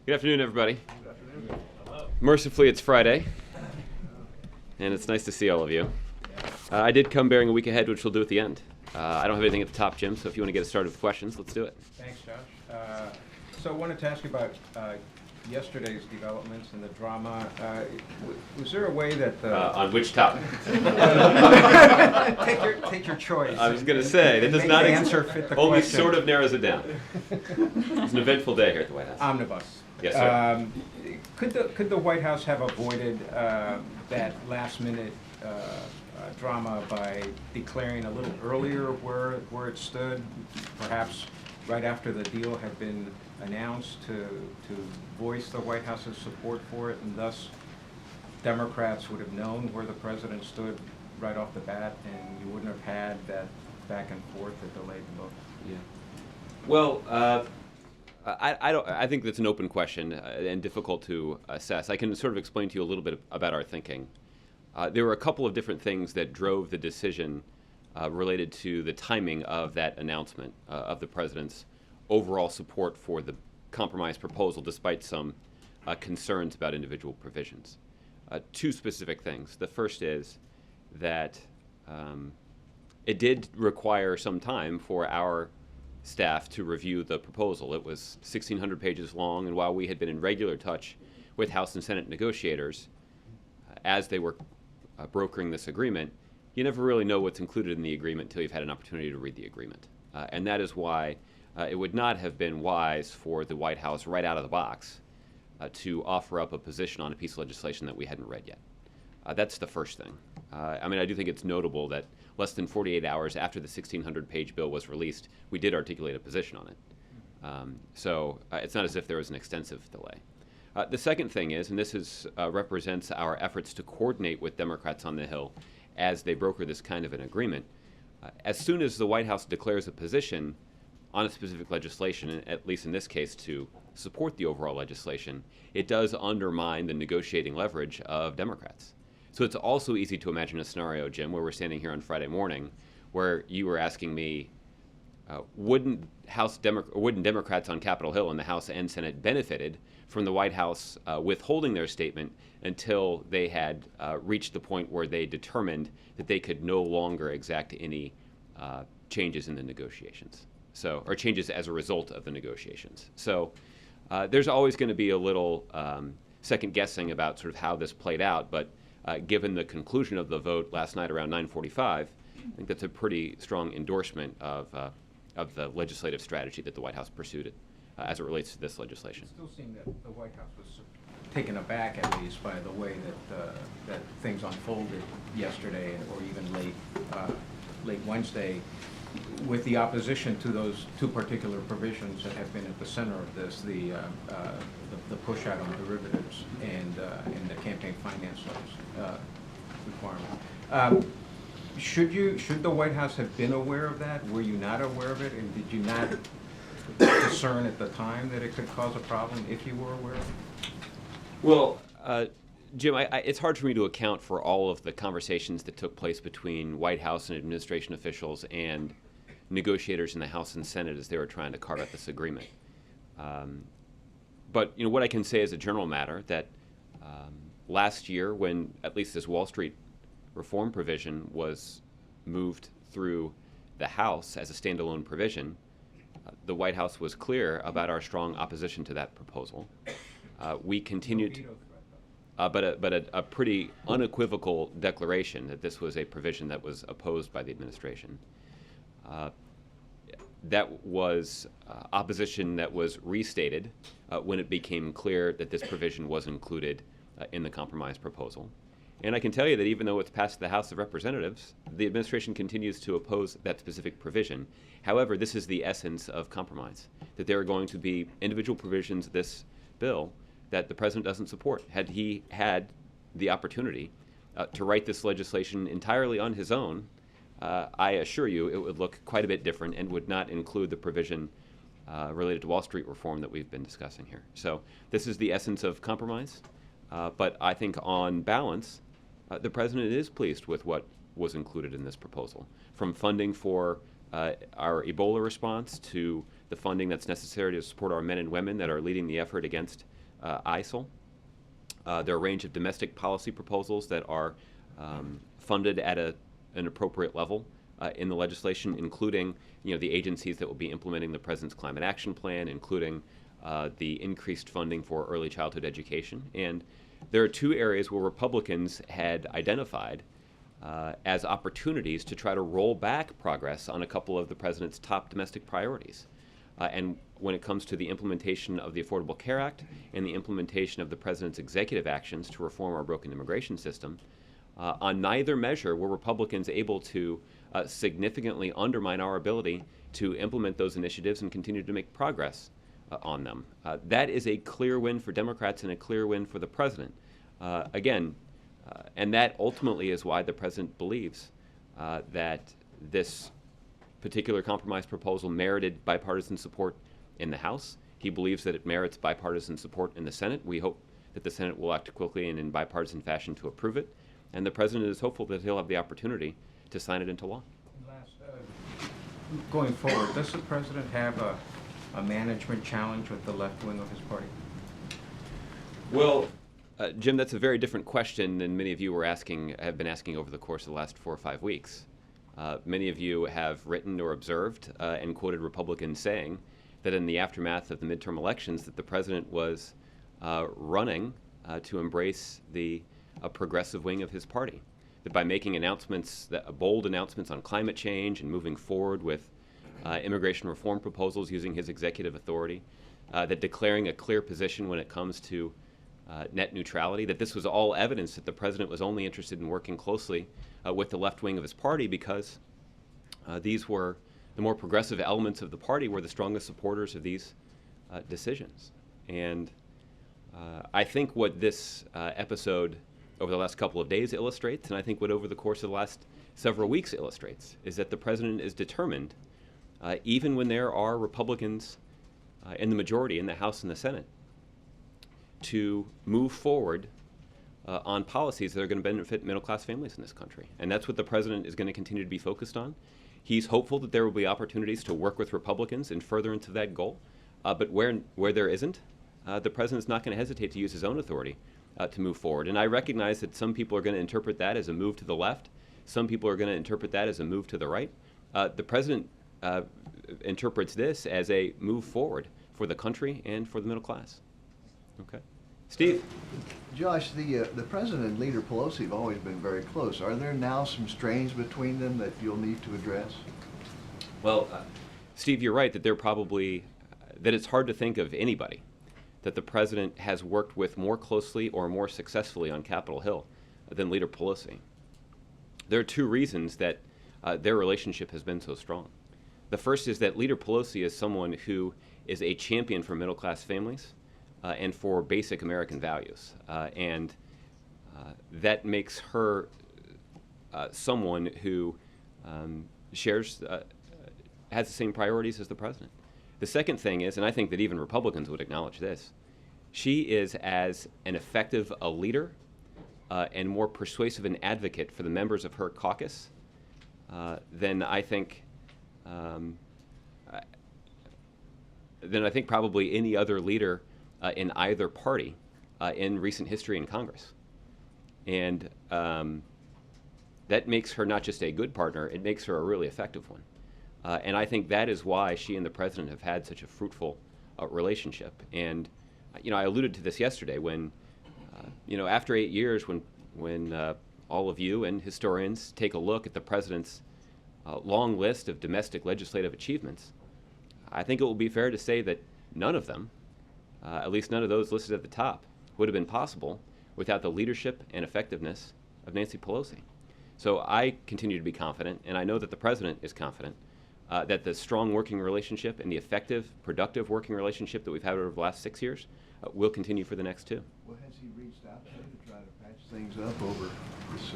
Good afternoon, everybody. Mercifully, it's Friday, and it's nice to see all of you. I did come bearing a week ahead, which we'll do at the end. I don't have anything at the top, Jim, so if you want to get us started with questions, let's do it. Thanks, Josh. So I wanted to ask you about yesterday's developments and the drama. Was there a way that On which topic? take your choice. I was going to say, that does Make not the answer fit the only question. sort of narrows it down. It's an eventful day here at the White House. Omnibus. Yes, sir. Could the White House have avoided that last-minute drama by declaring a little earlier where it stood, perhaps right after the deal had been announced, to voice the White House's support for it, and thus Democrats would have known where the president stood right off the bat, and you wouldn't have had that back and forth that delayed the vote? Yeah. Well, I think that's an open question and difficult to assess. I can sort of explain to you a little bit about our thinking. There were a couple of different things that drove the decision related to the timing of that announcement of the president's overall support for the compromise proposal, despite some concerns about individual provisions. Two specific things. The first is that it did require some time for our staff to review the proposal. It was 1,600 pages long, and while we had been in regular touch with House and Senate negotiators as they were brokering this agreement, you never really know what's included in the agreement until you've had an opportunity to read the agreement. And that is why it would not have been wise for the White House right out of the box to offer up a position on a piece of legislation that we hadn't read yet. That's the first thing. I mean, I do think it's notable that less than 48 hours after the 1,600-page bill was released, we did articulate a position on it. So it's not as if there was an extensive delay. The second thing is, and this represents our efforts to coordinate with Democrats on the Hill as they broker this kind of an agreement, as soon as the White House declares a position on a specific legislation, at least in this case to support the overall legislation, it does undermine the negotiating leverage of Democrats. So it's also easy to imagine a scenario, Jim, where we're standing here on Friday morning, where you were asking me, wouldn't Democrats on Capitol Hill in the House and Senate benefited from the White House withholding their statement until they had reached the point where they determined that they could no longer exact any changes in the negotiations, or changes as a result of the negotiations. So there's always going to be a little second guessing about sort of how this played out, but given the conclusion of the vote last night around 9:45, I think that's a pretty strong endorsement of the legislative strategy that the White House pursued as it relates to this legislation. It still seemed that the White House was taken aback, at least, by the way that things unfolded yesterday, or even late Wednesday, with the opposition to those two particular provisions that have been at the center of this, the push out on derivatives and the campaign finance requirement. Should the White House have been aware of that? Were you not aware of it, and did you not discern at the time that it could cause a problem if you were aware of it? Well, Jim, it's hard for me to account for all of the conversations that took place between White House and administration officials and negotiators in the House and Senate as they were trying to carve out this agreement. But what I can say as a general matter, that last year, when at least this Wall Street reform provision was moved through the House as a standalone provision, the White House was clear about our strong opposition to that proposal. We continued, but a pretty unequivocal declaration that this was a provision that was opposed by the administration. That was opposition that was restated when it became clear that this provision was included in the compromise proposal. And I can tell you that even though it's passed the House of Representatives, the administration continues to oppose that specific provision. However, this is the essence of compromise, that there are going to be individual provisions of this bill that the president doesn't support. Had he had the opportunity to write this legislation entirely on his own, I assure you it would look quite a bit different and would not include the provision related to Wall Street reform that we've been discussing here. So this is the essence of compromise, but I think on balance, the president is pleased with what was included in this proposal, from funding for our Ebola response to the funding that's necessary to support our men and women that are leading the effort against ISIL. There are a range of domestic policy proposals that are funded at an appropriate level in the legislation, including the agencies that will be implementing the President's Climate Action Plan, including the increased funding for early childhood education. And there are two areas where Republicans had identified as opportunities to try to roll back progress on a couple of the President's top domestic priorities. And when it comes to the implementation of the Affordable Care Act and the implementation of the President's executive actions to reform our broken immigration system, on neither measure were Republicans able to significantly undermine our ability to implement those initiatives and continue to make progress on them. That is a clear win for Democrats and a clear win for the President. And that ultimately is why the President believes that this particular compromise proposal merited bipartisan support in the House. He believes that it merits bipartisan support in the Senate. We hope that the Senate will act quickly and in bipartisan fashion to approve it. And the President is hopeful that he'll have the opportunity to sign it into law. Going forward, does the President have a management challenge with the left wing of his party? Well, Jim, that's a very different question than many of you have been asking over the course of the last 4 or 5 weeks. Many of you have written or observed and quoted Republicans saying that in the aftermath of the midterm elections that the President was running to embrace the progressive wing of his party. That by making announcements, bold announcements on climate change and moving forward with immigration reform proposals using his executive authority, that declaring a clear position when it comes to net neutrality, that this was all evidence that the President was only interested in working closely with the left wing of his party because these were the more progressive elements of the party were the strongest supporters of these decisions. And I think what this episode over the last couple of days illustrates, and I think what over the course of the last several weeks illustrates, is that the President is determined, even when there are Republicans in the majority in the House and the Senate, to move forward on policies that are going to benefit middle-class families in this country. And that's what the President is going to continue to be focused on. He's hopeful that there will be opportunities to work with Republicans in furtherance of that goal. But where there isn't, the President's not going to hesitate to use his own authority to move forward. And I recognize that some people are going to interpret that as a move to the left. Some people are going to interpret that as a move to the right. The President interprets this as a move forward for the country and for the middle class. Okay. Steve? Josh, the President and Leader Pelosi have always been very close. Are there now some strains between them that you'll need to address? Well, Steve, you're right that that it's hard to think of anybody that the President has worked with more closely or more successfully on Capitol Hill than Leader Pelosi. There are two reasons that their relationship has been so strong. The first is that Leader Pelosi is someone who is a champion for middle-class families and for basic American values. And that makes her someone who has the same priorities as the President. The second thing is, and I think that even Republicans would acknowledge this, she is as an effective a leader and more persuasive an advocate for the members of her caucus than I think probably any other leader in either party in recent history in Congress. And that makes her not just a good partner, it makes her a really effective one. And I think that is why she and the President have had such a fruitful relationship. And, I alluded to this yesterday when, after 8 years, when all of you and historians take a look at the President's long list of domestic legislative achievements, I think it will be fair to say that none of them, at least none of those listed at the top, would have been possible without the leadership and effectiveness of Nancy Pelosi. So I continue to be confident, and I know that the President is confident, that the strong working relationship and the effective, productive working relationship that we've had over the last 6 years will continue for the next 2. Well, has he reached out to you to try to patch things up over this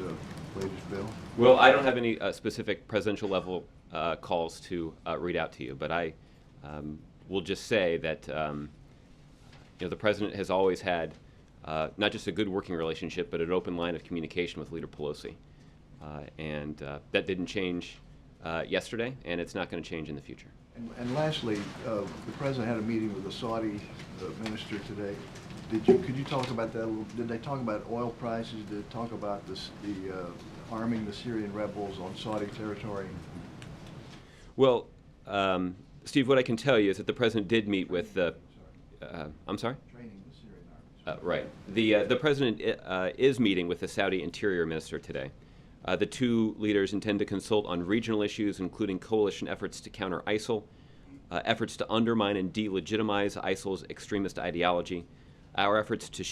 latest bill? Well, I don't have any specific presidential level calls to read out to you, but I will just say that the President has always had not just a good working relationship, but an open line of communication with Leader Pelosi. And that didn't change yesterday, and it's not going to change in the future. And lastly, the president had a meeting with the Saudi minister today. Could you talk about that a little? Did they talk about oil prices? Did they talk about the arming the Syrian rebels on Saudi territory? Well, Steve, what I can tell you is that the president did meet with the. I'm sorry. Training the Syrian army. Right. The president is meeting with the Saudi Interior Minister today. The two leaders intend to consult on regional issues, including coalition efforts to counter ISIL, efforts to undermine and delegitimize ISIL's extremist ideology, our efforts to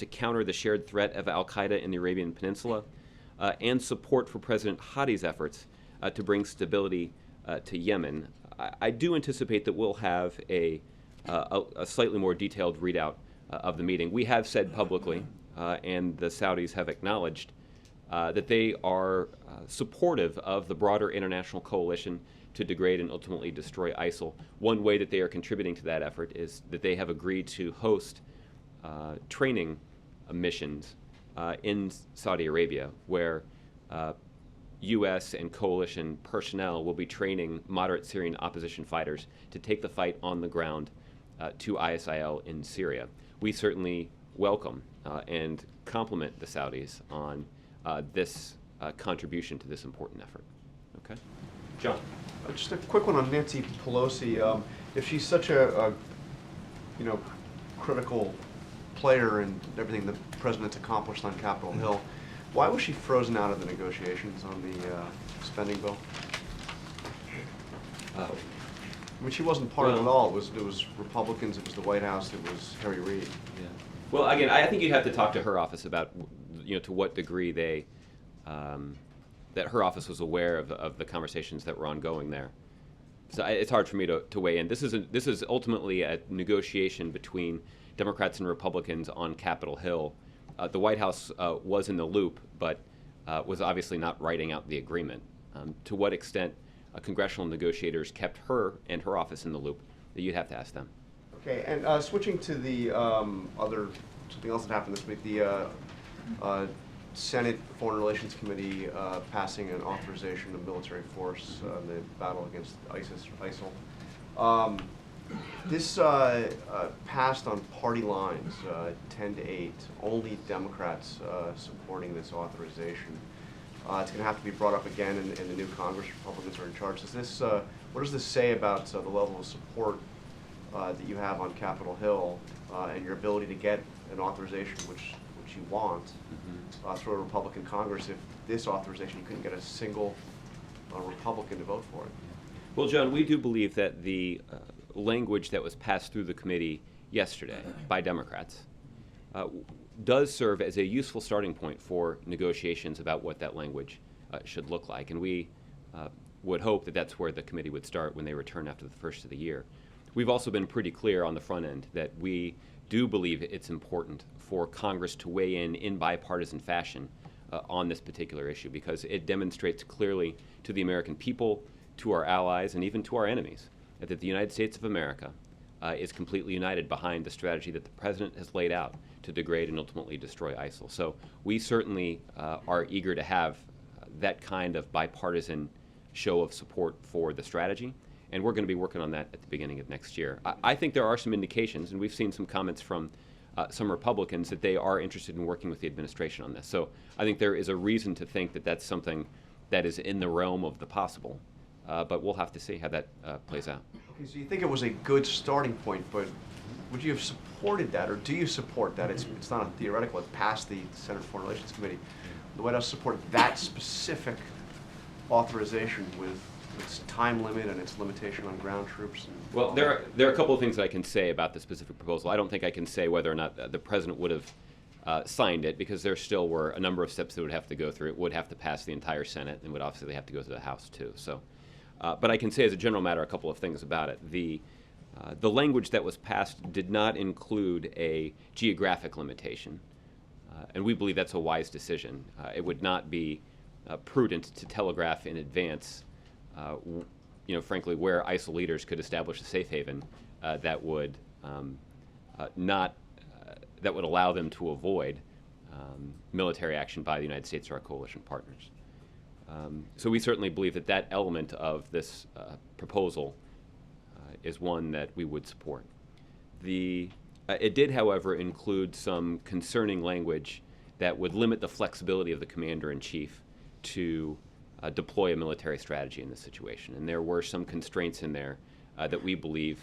counter the shared threat of Al Qaeda in the Arabian Peninsula, and support for President Hadi's efforts to bring stability to Yemen. I do anticipate that we'll have a slightly more detailed readout of the meeting. We have said publicly, and the Saudis have acknowledged, that they are supportive of the broader international coalition to degrade and ultimately destroy ISIL. One way that they are contributing to that effort is that they have agreed to host training missions in Saudi Arabia, where U.S. and coalition personnel will be training moderate Syrian opposition fighters to take the fight on the ground to ISIL in Syria. We certainly welcome and compliment the Saudis on this contribution to this important effort. Okay? John? Just a quick one on Nancy Pelosi. If she's such a critical player in everything the president's accomplished on Capitol Hill, why was she frozen out of the negotiations on the spending bill? I mean, she wasn't part of it at all. It was Republicans, it was the White House, it was Harry Reid. Yeah. Well, again, I think you'd have to talk to her office about, to what degree they, that her office was aware of the conversations that were ongoing there. So it's hard for me to weigh in. This is ultimately a negotiation between Democrats and Republicans on Capitol Hill. The White House was in the loop, but was obviously not writing out the agreement. To what extent congressional negotiators kept her and her office in the loop, that you'd have to ask them. Okay, and switching to the something else that happened this week, the Senate Foreign Relations Committee passing an authorization of military force in the battle against ISIL. This passed on party lines, 10-8. Only Democrats supporting this authorization. It's going to have to be brought up again in the new Congress. Republicans are in charge. What does this say about the level of support that you have on Capitol Hill and your ability to get an authorization which you want through a Republican Congress if this authorization you couldn't get a single Republican to vote for it? Well, John, we do believe that the language that was passed through the committee yesterday by Democrats does serve as a useful starting point for negotiations about what that language should look like. And we would hope that that's where the committee would start when they return after the first of the year. We've also been pretty clear on the front end that we do believe it's important for Congress to weigh in bipartisan fashion on this particular issue, because it demonstrates clearly to the American people, to our allies, and even to our enemies that the United States of America is completely united behind the strategy that the President has laid out to degrade and ultimately destroy ISIL. So we certainly are eager to have that kind of bipartisan show of support for the strategy, and we're going to be working on that at the beginning of next year. I think there are some indications, and we've seen some comments from some Republicans, that they are interested in working with the administration on this. So I think there is a reason to think that that's something that is in the realm of the possible, but we'll have to see how that plays out. Okay, so you think it was a good starting point, but would you have supported that, or do you support that? It's not a theoretical. It passed the Senate Foreign Relations Committee. The White House supported that specific authorization with its time limit and its limitation on ground troops. Well, there are a couple of things that I can say about the specific proposal. I don't think I can say whether or not the President would have signed it, because there still were a number of steps that would have to go through. It would have to pass the entire Senate, and would obviously have to go to the House too. So, but I can say as a general matter a couple of things about it. The language that was passed did not include a geographic limitation, and we believe that's a wise decision. It would not be prudent to telegraph in advance, frankly, where ISIL leaders could establish a safe haven that would that would allow them to avoid military action by the United States or our coalition partners. So we certainly believe that that element of this proposal is one that we would support. It did, however, include some concerning language that would limit the flexibility of the commander-in-chief to deploy a military strategy in this situation. And there were some constraints in there that we believe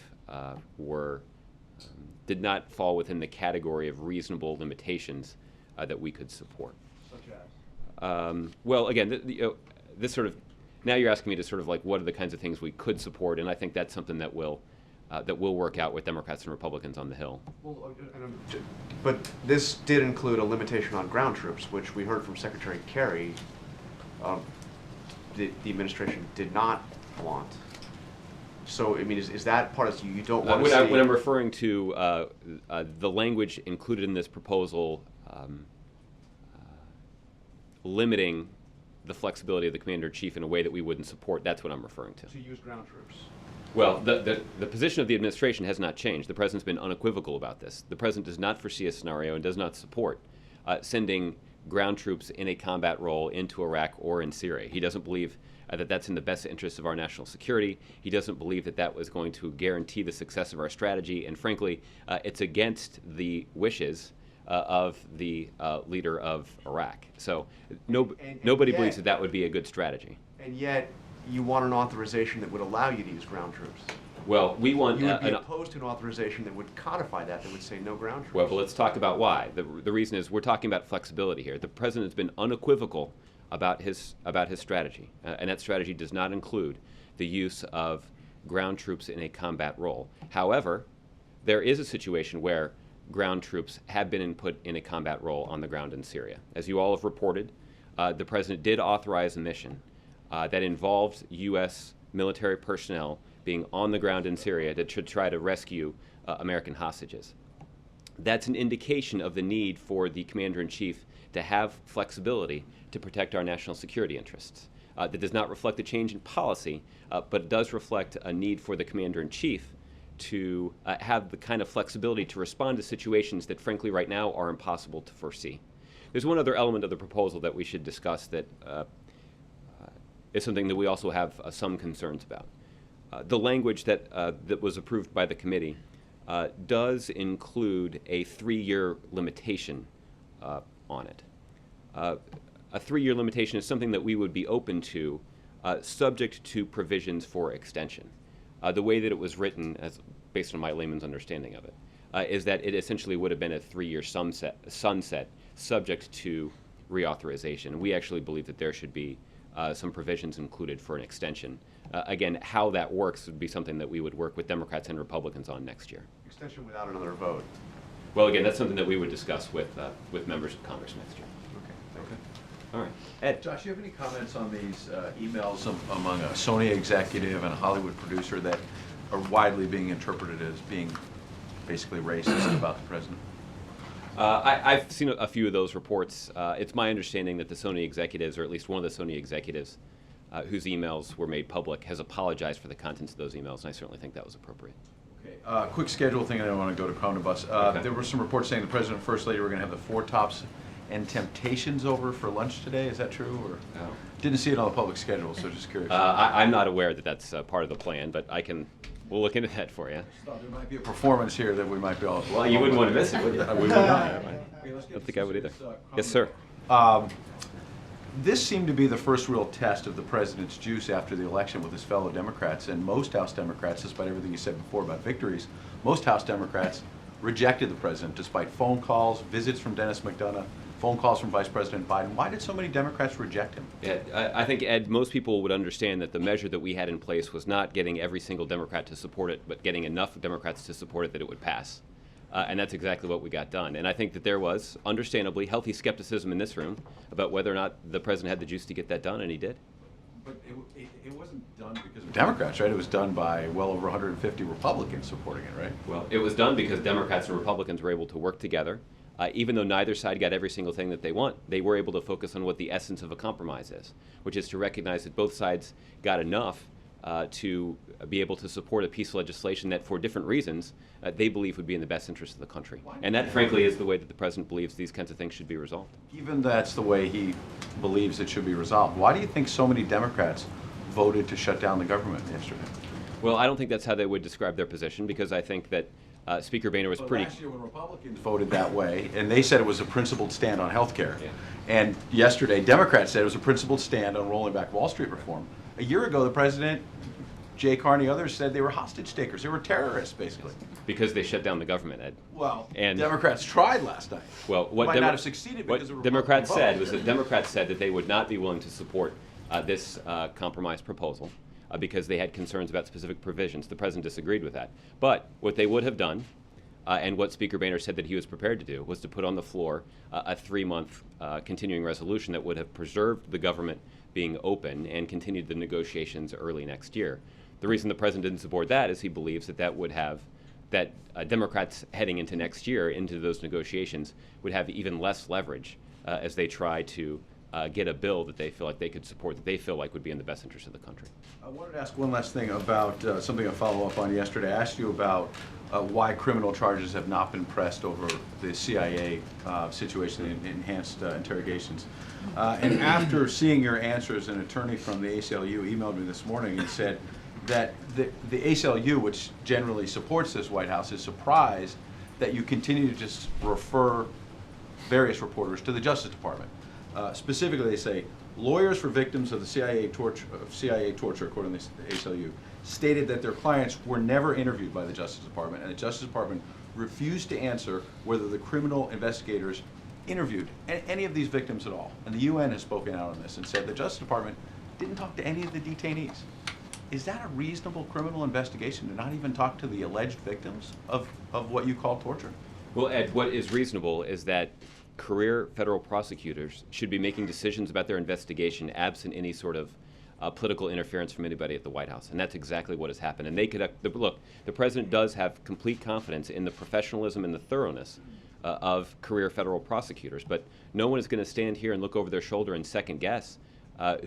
did not fall within the category of reasonable limitations that we could support. Such as? Well, again, this sort of, now you're asking me to sort of like what are the kinds of things we could support, and I think that's something that will work out with Democrats and Republicans on the Hill. Well, but this did include a limitation on ground troops, which we heard from Secretary Kerry the administration did not want. So, I mean, is that part of you don't want to see? When I'm referring to the language included in this proposal limiting the flexibility of the commander-in-chief in a way that we wouldn't support, that's what I'm referring to. To use ground troops. Well, the position of the administration has not changed. The president's been unequivocal about this. The president does not foresee a scenario and does not support sending ground troops in a combat role into Iraq or in Syria. He doesn't believe that that's in the best interest of our national security. He doesn't believe that that was going to guarantee the success of our strategy. And frankly, it's against the wishes of the leader of Iraq. So nobody yet, believes that that would be a good strategy. And yet, you want an authorization that would allow you to use ground troops. Well, we want You would be opposed to an authorization that would codify that would say no ground troops. Well, but let's talk about why. The reason is we're talking about flexibility here. The president has been unequivocal about his strategy, and that strategy does not include the use of ground troops in a combat role. However, there is a situation where ground troops have been put in a combat role on the ground in Syria. As you all have reported, the president did authorize a mission that involved U.S. military personnel being on the ground in Syria to try to rescue American hostages. That's an indication of the need for the commander-in-chief to have flexibility to protect our national security interests. That does not reflect a change in policy, but it does reflect a need for the commander-in-chief to have the kind of flexibility to respond to situations that, frankly, right now are impossible to foresee. There's one other element of the proposal that we should discuss that is something that we also have some concerns about. The language that was approved by the committee does include a 3-year limitation on it. A 3-year limitation is something that we would be open to, subject to provisions for extension. The way that it was written, based on my layman's understanding of it, is that it essentially would have been a 3-year sunset subject to reauthorization. We actually believe that there should be some provisions included for an extension. Again, how that works would be something that we would work with Democrats and Republicans on next year. Extension without another vote. Well, again, that's something that we would discuss with members of Congress next year. Okay. All right. Ed. Josh, do you have any comments on these emails among a Sony executive and a Hollywood producer that are widely being interpreted as being basically racist about the president? I've seen a few of those reports. It's my understanding that the Sony executives, or at least one of the Sony executives whose emails were made public, has apologized for the contents of those emails, and I certainly think that was appropriate. Okay. Quick schedule thing, I don't want to go to Chronobus. Okay. There were some reports saying the president and first lady were going to have the Four Tops and Temptations over for lunch today. Is that true? Or No. Didn't see it on the public schedule, so just curious. I'm not aware that that's part of the plan, but we'll look into that for you. There might be a performance here that we might be all. Well, you wouldn't want to miss it, would you? I would not. I don't think I would either. Yes, sir. This seemed to be the first real test of the president's juice after the election with his fellow Democrats, and most House Democrats, despite everything you said before about victories, most House Democrats rejected the president despite phone calls, visits from Dennis McDonough, phone calls from Vice President Biden. Why did so many Democrats reject him? Yeah, I think, Ed, most people would understand that the measure that we had in place was not getting every single Democrat to support it, but getting enough Democrats to support it that it would pass. And that's exactly what we got done. And I think that there was, understandably, healthy skepticism in this room about whether or not the president had the juice to get that done, and he did. But it wasn't done because of Democrats, right? It was done by well over 150 Republicans supporting it, right? Well, it was done because Democrats and Republicans were able to work together. Even though neither side got every single thing that they want, they were able to focus on what the essence of a compromise is, which is to recognize that both sides got enough to be able to support a piece of legislation that, for different reasons, they believe would be in the best interest of the country. And that, frankly, is the way that the president believes these kinds of things should be resolved. Even that's the way he believes it should be resolved. Why do you think so many Democrats voted to shut down the government yesterday? Well, I don't think that's how they would describe their position, because I think that Speaker Boehner was pretty... Last year when Republicans voted that way, and they said it was a principled stand on health care. Yeah. And yesterday, Democrats said it was a principled stand on rolling back Wall Street reform. A year ago, the president, Jay Carney, others said they were hostage takers. They were terrorists, basically. Because they shut down the government, Ed. Well, And- Democrats tried last night. Well, what might not have succeeded because of what Democrats Republican said vote. was that Democrats said that they would not be willing to support this compromise proposal because they had concerns about specific provisions. The president disagreed with that. But what they would have done, and what Speaker Boehner said that he was prepared to do, was to put on the floor a 3-month continuing resolution that would have preserved the government being open and continued the negotiations early next year. The reason the president didn't support that is he believes that that would have Democrats heading into next year, into those negotiations, would have even less leverage as they try to get a bill that they feel like they could support, that they feel like would be in the best interest of the country. I wanted to ask one last thing about something I followed up on yesterday. I asked you about why criminal charges have not been pressed over the CIA situation, in enhanced interrogations. And after seeing your answers, an attorney from the ACLU emailed me this morning and said that the ACLU, which generally supports this White House, is surprised that you continue to just refer various reporters to the Justice Department. Specifically, they say, lawyers for victims of the CIA torture, according to the ACLU, stated that their clients were never interviewed by the Justice Department, and the Justice Department refused to answer whether the criminal investigators interviewed any of these victims at all. And the UN has spoken out on this and said the Justice Department didn't talk to any of the detainees. Is that a reasonable criminal investigation to not even talk to the alleged victims of what you call torture? Well, Ed, what is reasonable is that career federal prosecutors should be making decisions about their investigation absent any sort of political interference from anybody at the White House. And that's exactly what has happened. And they could look, the president does have complete confidence in the professionalism and the thoroughness of career federal prosecutors. But no one is going to stand here and look over their shoulder and second guess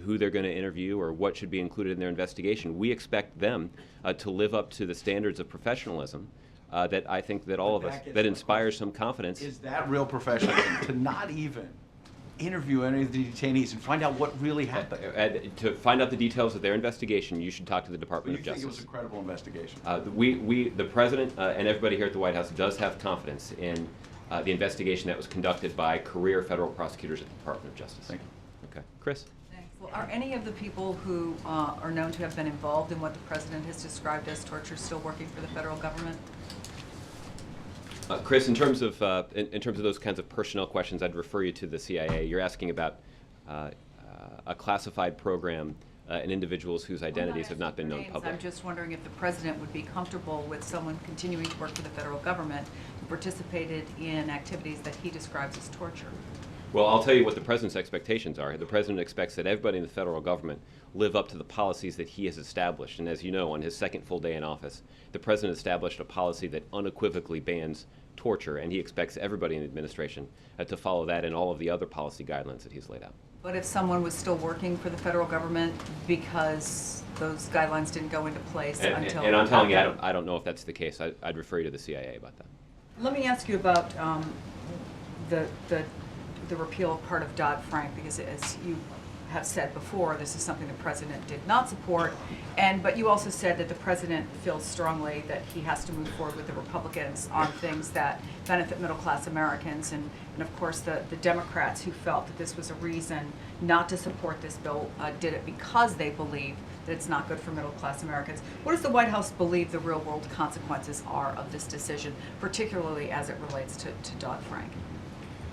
who they're going to interview or what should be included in their investigation. We expect them to live up to the standards of professionalism that I think that all of us, that inspires some confidence. Is that real professionalism to not even interview any of the detainees and find out what really happened? To find out the details of their investigation, you should talk to the Department You of think Justice. it was a credible investigation? The president and everybody here at the White House does have confidence in the investigation that was conducted by career federal prosecutors at the Department of Justice. Thank you. Okay, Chris. Thanks. Well, are any of the people who are known to have been involved in what the president has described as torture still working for the federal government? Chris, in terms of those kinds of personnel questions, I'd refer you to the CIA. You're asking about a classified program and individuals whose identities have not been known publicly. I'm just wondering if the president would be comfortable with someone continuing to work for the federal government who participated in activities that he describes as torture. Well, I'll tell you what the president's expectations are. The president expects that everybody in the federal government live up to the policies that he has established. And as you know, on his second full day in office, the president established a policy that unequivocally bans torture, and he expects everybody in the administration to follow that and all of the other policy guidelines that he's laid out. But if someone was still working for the federal government because those guidelines didn't go into place until... And I'm telling you, I don't know if that's the case. I'd refer you to the CIA about that. Let me ask you about the repeal part of Dodd-Frank, because as you have said before, this is something the president did not support, but you also said that the president feels strongly that he has to move forward with the Republicans on things that benefit middle-class Americans, and of course the Democrats who felt that this was a reason not to support this bill did it because they believe that it's not good for middle-class Americans. What does the White House believe the real-world consequences are of this decision, particularly as it relates to Dodd-Frank?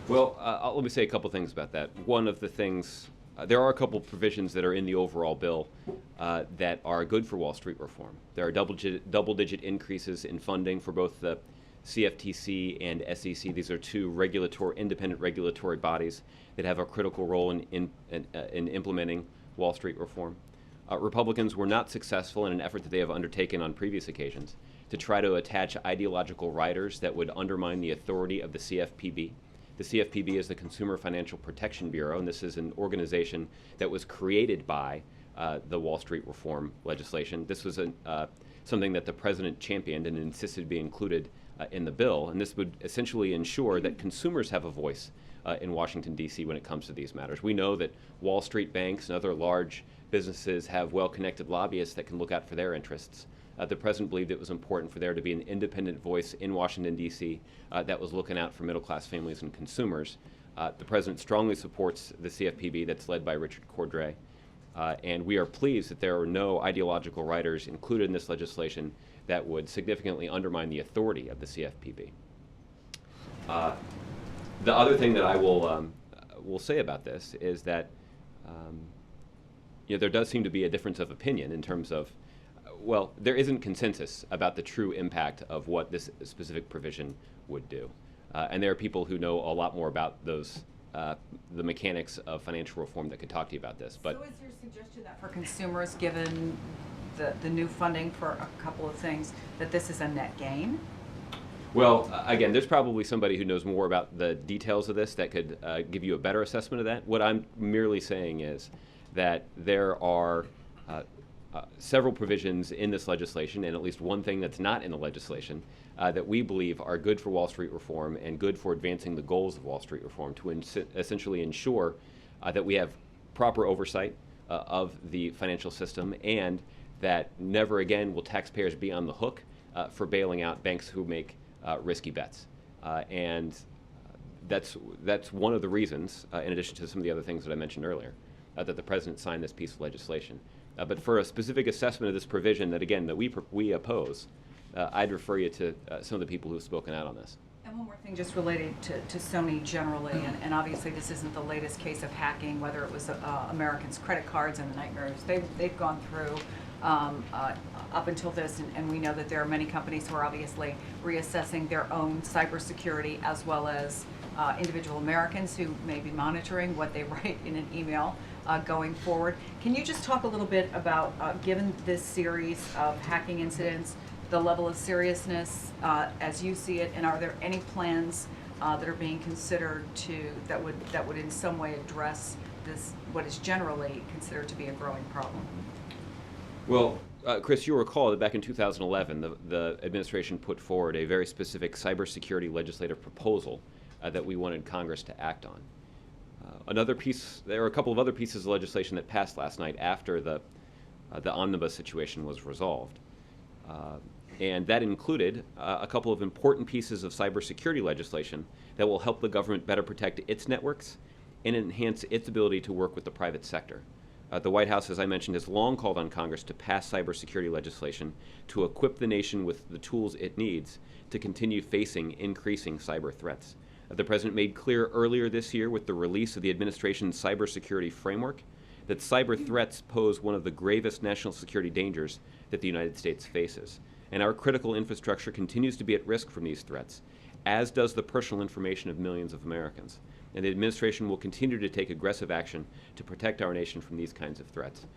Well, let me say a couple things about that. One of the things, there are a couple provisions that are in the overall bill that are good for Wall Street reform. There are double-digit increases in funding for both the CFTC and SEC. These are two independent regulatory bodies that have a critical role in implementing Wall Street reform. Republicans were not successful in an effort that they have undertaken on previous occasions to try to attach ideological riders that would undermine the authority of the CFPB. The CFPB is the Consumer Financial Protection Bureau, and this is an organization that was created by the Wall Street reform legislation. This was something that the president championed and insisted be included in the bill, and this would essentially ensure that consumers have a voice in Washington, D.C. when it comes to these matters. We know that Wall Street banks and other large businesses have well-connected lobbyists that can look out for their interests. The president believed it was important for there to be an independent voice in Washington, D.C. That was looking out for middle-class families and consumers. The president strongly supports the CFPB that's led by Richard Cordray. And we are pleased that there are no ideological writers included in this legislation that would significantly undermine the authority of the CFPB. The other thing that I will say about this is that there does seem to be a difference of opinion in terms of, well, there isn't consensus about the true impact of what this specific provision would do. And there are people who know a lot more about those the mechanics of financial reform that could talk to you about this. But so is your suggestion that for consumers, given the new funding for a couple of things, that this is a net gain? Well, again, there's probably somebody who knows more about the details of this that could give you a better assessment of that. What I'm merely saying is that there are several provisions in this legislation, and at least one thing that's not in the legislation, that we believe are good for Wall Street reform and good for advancing the goals of Wall Street reform to essentially ensure that we have proper oversight of the financial system, and that never again will taxpayers be on the hook for bailing out banks who make risky bets. And that's one of the reasons, in addition to some of the other things that I mentioned earlier, that the president signed this piece of legislation. But for a specific assessment of this provision that, again, that we oppose, I'd refer you to some of the people who have spoken out on this. And one more thing just related to Sony generally, and obviously this isn't the latest case of hacking, whether it was Americans' credit cards and the nightmares they've gone through up until this, and we know that there are many companies who are obviously reassessing their own cybersecurity, as well as individual Americans who may be monitoring what they write in an email going forward. Can you just talk a little bit about, given this series of hacking incidents, the level of seriousness as you see it, and are there any plans that are being considered that would in some way address this, what is generally considered to be a growing problem? Well, Chris, you'll recall that back in 2011, the administration put forward a very specific cybersecurity legislative proposal that we wanted Congress to act on. There are a couple of other pieces of legislation that passed last night after the omnibus situation was resolved. And that included a couple of important pieces of cybersecurity legislation that will help the government better protect its networks and enhance its ability to work with the private sector. The White House, as I mentioned, has long called on Congress to pass cybersecurity legislation to equip the nation with the tools it needs to continue facing increasing cyber threats. The President made clear earlier this year with the release of the administration's cybersecurity framework that cyber threats pose one of the gravest national security dangers that the United States faces. And our critical infrastructure continues to be at risk from these threats, as does the personal information of millions of Americans. And the administration will continue to take aggressive action to protect our nation from these kinds of threats.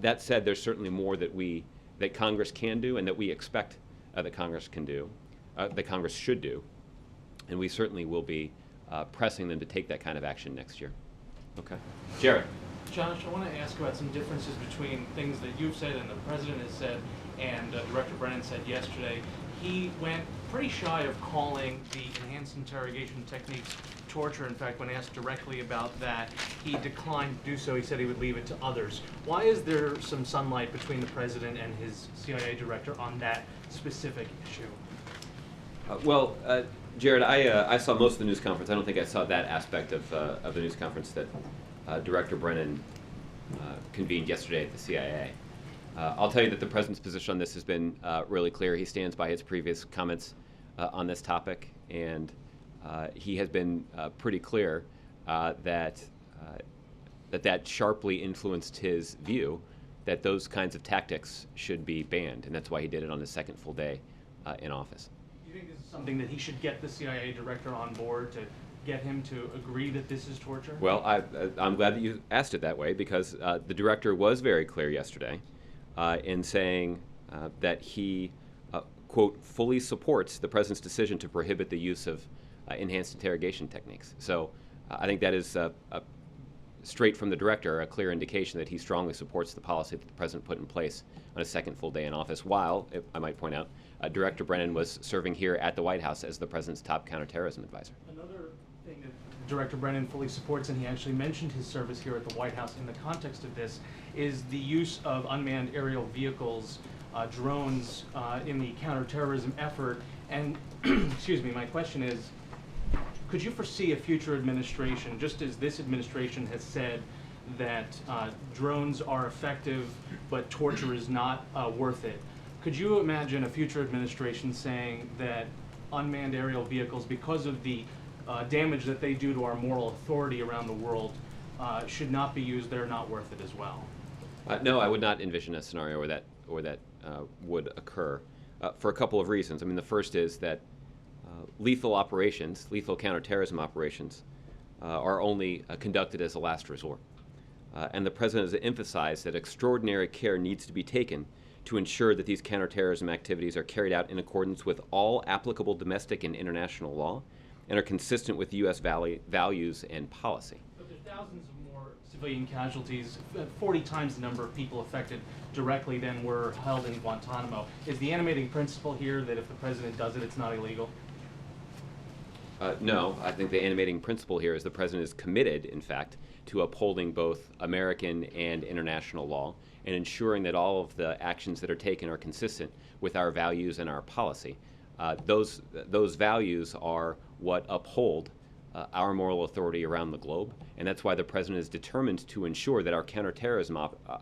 That said, there's certainly more that Congress can do and that we expect that Congress can do, that Congress should do. And we certainly will be pressing them to take that kind of action next year. Okay. Jared. Josh, I want to ask about some differences between things that you've said and the President has said and Director Brennan said yesterday. He went pretty shy of calling the enhanced interrogation techniques torture. In fact, when asked directly about that, he declined to do so. He said he would leave it to others. Why is there some sunlight between the President and his CIA director on that specific issue? Jared, I saw most of the news conference. I don't think I saw that aspect of the news conference that Director Brennan convened yesterday at the CIA. I'll tell you that the President's position on this has been really clear. He stands by his previous comments on this topic, and he has been pretty clear that sharply influenced his view that those kinds of tactics should be banned, and that's why he did it on his second full day in office. Do you think this is something that he should get the CIA director on board to get him to agree that this is torture? Well, I'm glad that you asked it that way, because the director was very clear yesterday in saying that he, quote, fully supports the President's decision to prohibit the use of enhanced interrogation techniques. So I think that is straight from the director, a clear indication that he strongly supports the policy that the president put in place on his second full day in office, while, if I might point out, Director Brennan was serving here at the White House as the president's top counterterrorism advisor. Another thing that Director Brennan fully supports, and he actually mentioned his service here at the White House in the context of this, is the use of unmanned aerial vehicles, drones, in the counterterrorism effort. And, excuse me, my question is, could you foresee a future administration, just as this administration has said that drones are effective but torture is not worth it, could you imagine a future administration saying that unmanned aerial vehicles, because of the damage that they do to our moral authority around the world, should not be used, they're not worth it as well? No, I would not envision a scenario where that would occur for a couple of reasons. I mean, the first is that lethal operations, lethal counterterrorism operations, are only conducted as a last resort. And the president has emphasized that extraordinary care needs to be taken to ensure that these counterterrorism activities are carried out in accordance with all applicable domestic and international law and are consistent with U.S. values and policy. But there's thousands of more civilian casualties, 40 times the number of people affected directly than were held in Guantanamo. Is the animating principle here that if the president does it, it's not illegal? No, I think the animating principle here is the president is committed, in fact, to upholding both American and international law and ensuring that all of the actions that are taken are consistent with our values and our policy. Those values are what uphold our moral authority around the globe, and that's why the president is determined to ensure that our counterterrorism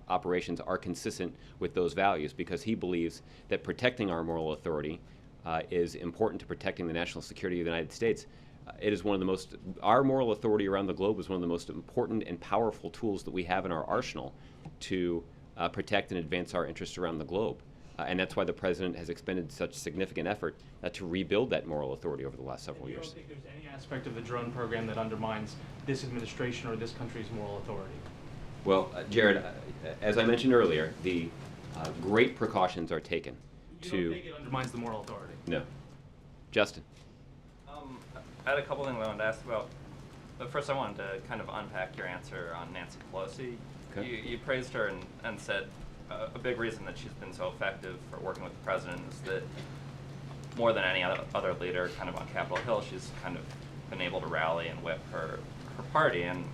operations are consistent with those values, because he believes that protecting our moral authority is important to protecting the national security of the United States. It is one of the most, our moral authority around the globe is one of the most important and powerful tools that we have in our arsenal to protect and advance our interests around the globe. And that's why the president has expended such significant effort to rebuild that moral authority over the last several years. You don't think there's any aspect of the drone program that undermines this administration or this country's moral authority? Well, Jared, as I mentioned earlier, the great precautions are taken You to... don't think it undermines the moral authority? No. Justin. I had a couple things I wanted to ask about. But first I wanted to kind of unpack your answer on Nancy Pelosi. Okay. You praised her and said a big reason that she's been so effective for working with the president is that more than any other leader kind of on Capitol Hill, she's kind of been able to rally and whip her party. And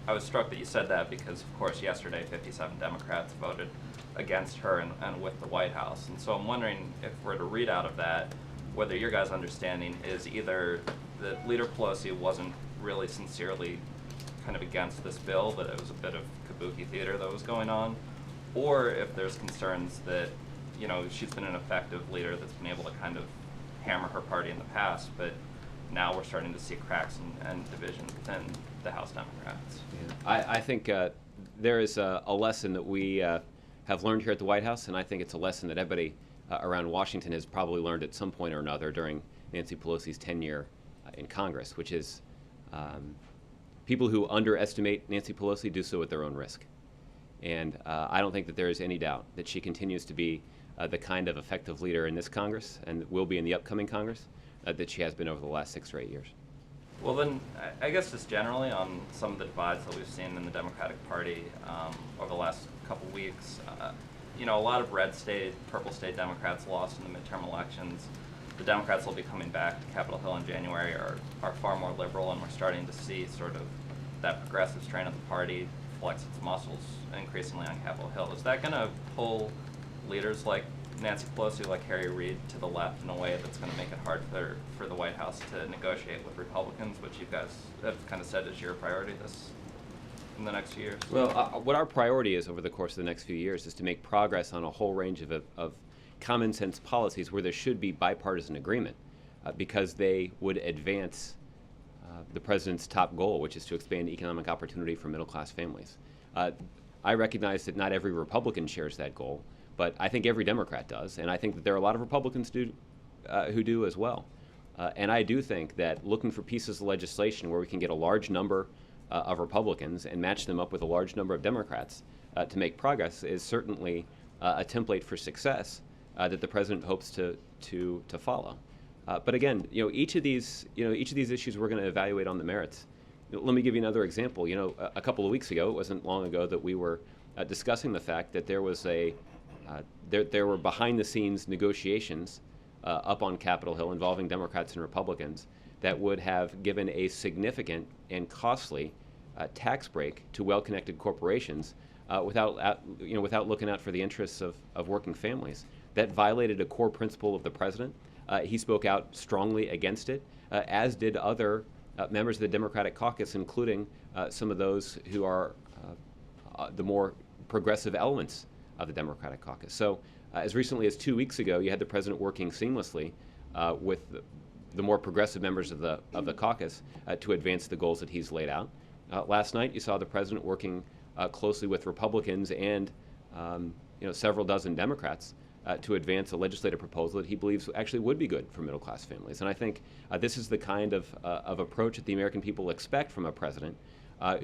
I was struck that you said that because, of course, yesterday 57 Democrats voted against her and with the White House. And so I'm wondering if we're to read out of that, whether your guys' understanding is either that Leader Pelosi wasn't really sincerely kind of against this bill, that it was a bit of kabuki theater that was going on, or if there's concerns that, you know, she's been an effective leader that's been able to kind of hammer her party in the past, but now we're starting to see cracks and division within the House Democrats. Yeah. I think there is a lesson that we have learned here at the White House, and I think it's a lesson that everybody around Washington has probably learned at some point or another during Nancy Pelosi's tenure in Congress, which is people who underestimate Nancy Pelosi do so at their own risk. And I don't think that there is any doubt that she continues to be the kind of effective leader in this Congress, and will be in the upcoming Congress, that she has been over the last 6 or 8 years. Well then, I guess just generally on some of the divides that we've seen in the Democratic Party over the last couple weeks, you know, a lot of red state, purple state Democrats lost in the midterm elections. The Democrats will be coming back to Capitol Hill in January are far more liberal, and we're starting to see sort of that progressive strain of the party flex its muscles increasingly on Capitol Hill. Is that going to pull leaders like Nancy Pelosi, like Harry Reid, to the left in a way that's going to make it hard for the White House to negotiate with Republicans, which you guys have kind of said is your priority in the next few years? Well, what our priority is over the course of the next few years is to make progress on a whole range of common sense policies where there should be bipartisan agreement, because they would advance the president's top goal, which is to expand economic opportunity for middle-class families. I recognize that not every Republican shares that goal, but I think every Democrat does, and I think that there are a lot of Republicans who do as well. And I do think that looking for pieces of legislation where we can get a large number of Republicans and match them up with a large number of Democrats to make progress is certainly a template for success that the president hopes to follow. But again, each of these issues we're going to evaluate on the merits. let me give you another example. A couple of weeks ago, it wasn't long ago, that we were discussing the fact that there was there were behind-the-scenes negotiations up on Capitol Hill involving Democrats and Republicans that would have given a significant and costly tax break to well-connected corporations without looking out for the interests of working families. That violated a core principle of the president. He spoke out strongly against it, as did other members of the Democratic caucus, including some of those who are the more progressive elements of the Democratic caucus. So as recently as 2 weeks ago, you had the president working seamlessly with the more progressive members of the caucus to advance the goals that he's laid out. Last night, you saw the president working closely with Republicans and several dozen Democrats to advance a legislative proposal that he believes actually would be good for middle-class families. And I think this is the kind of approach that the American people expect from a president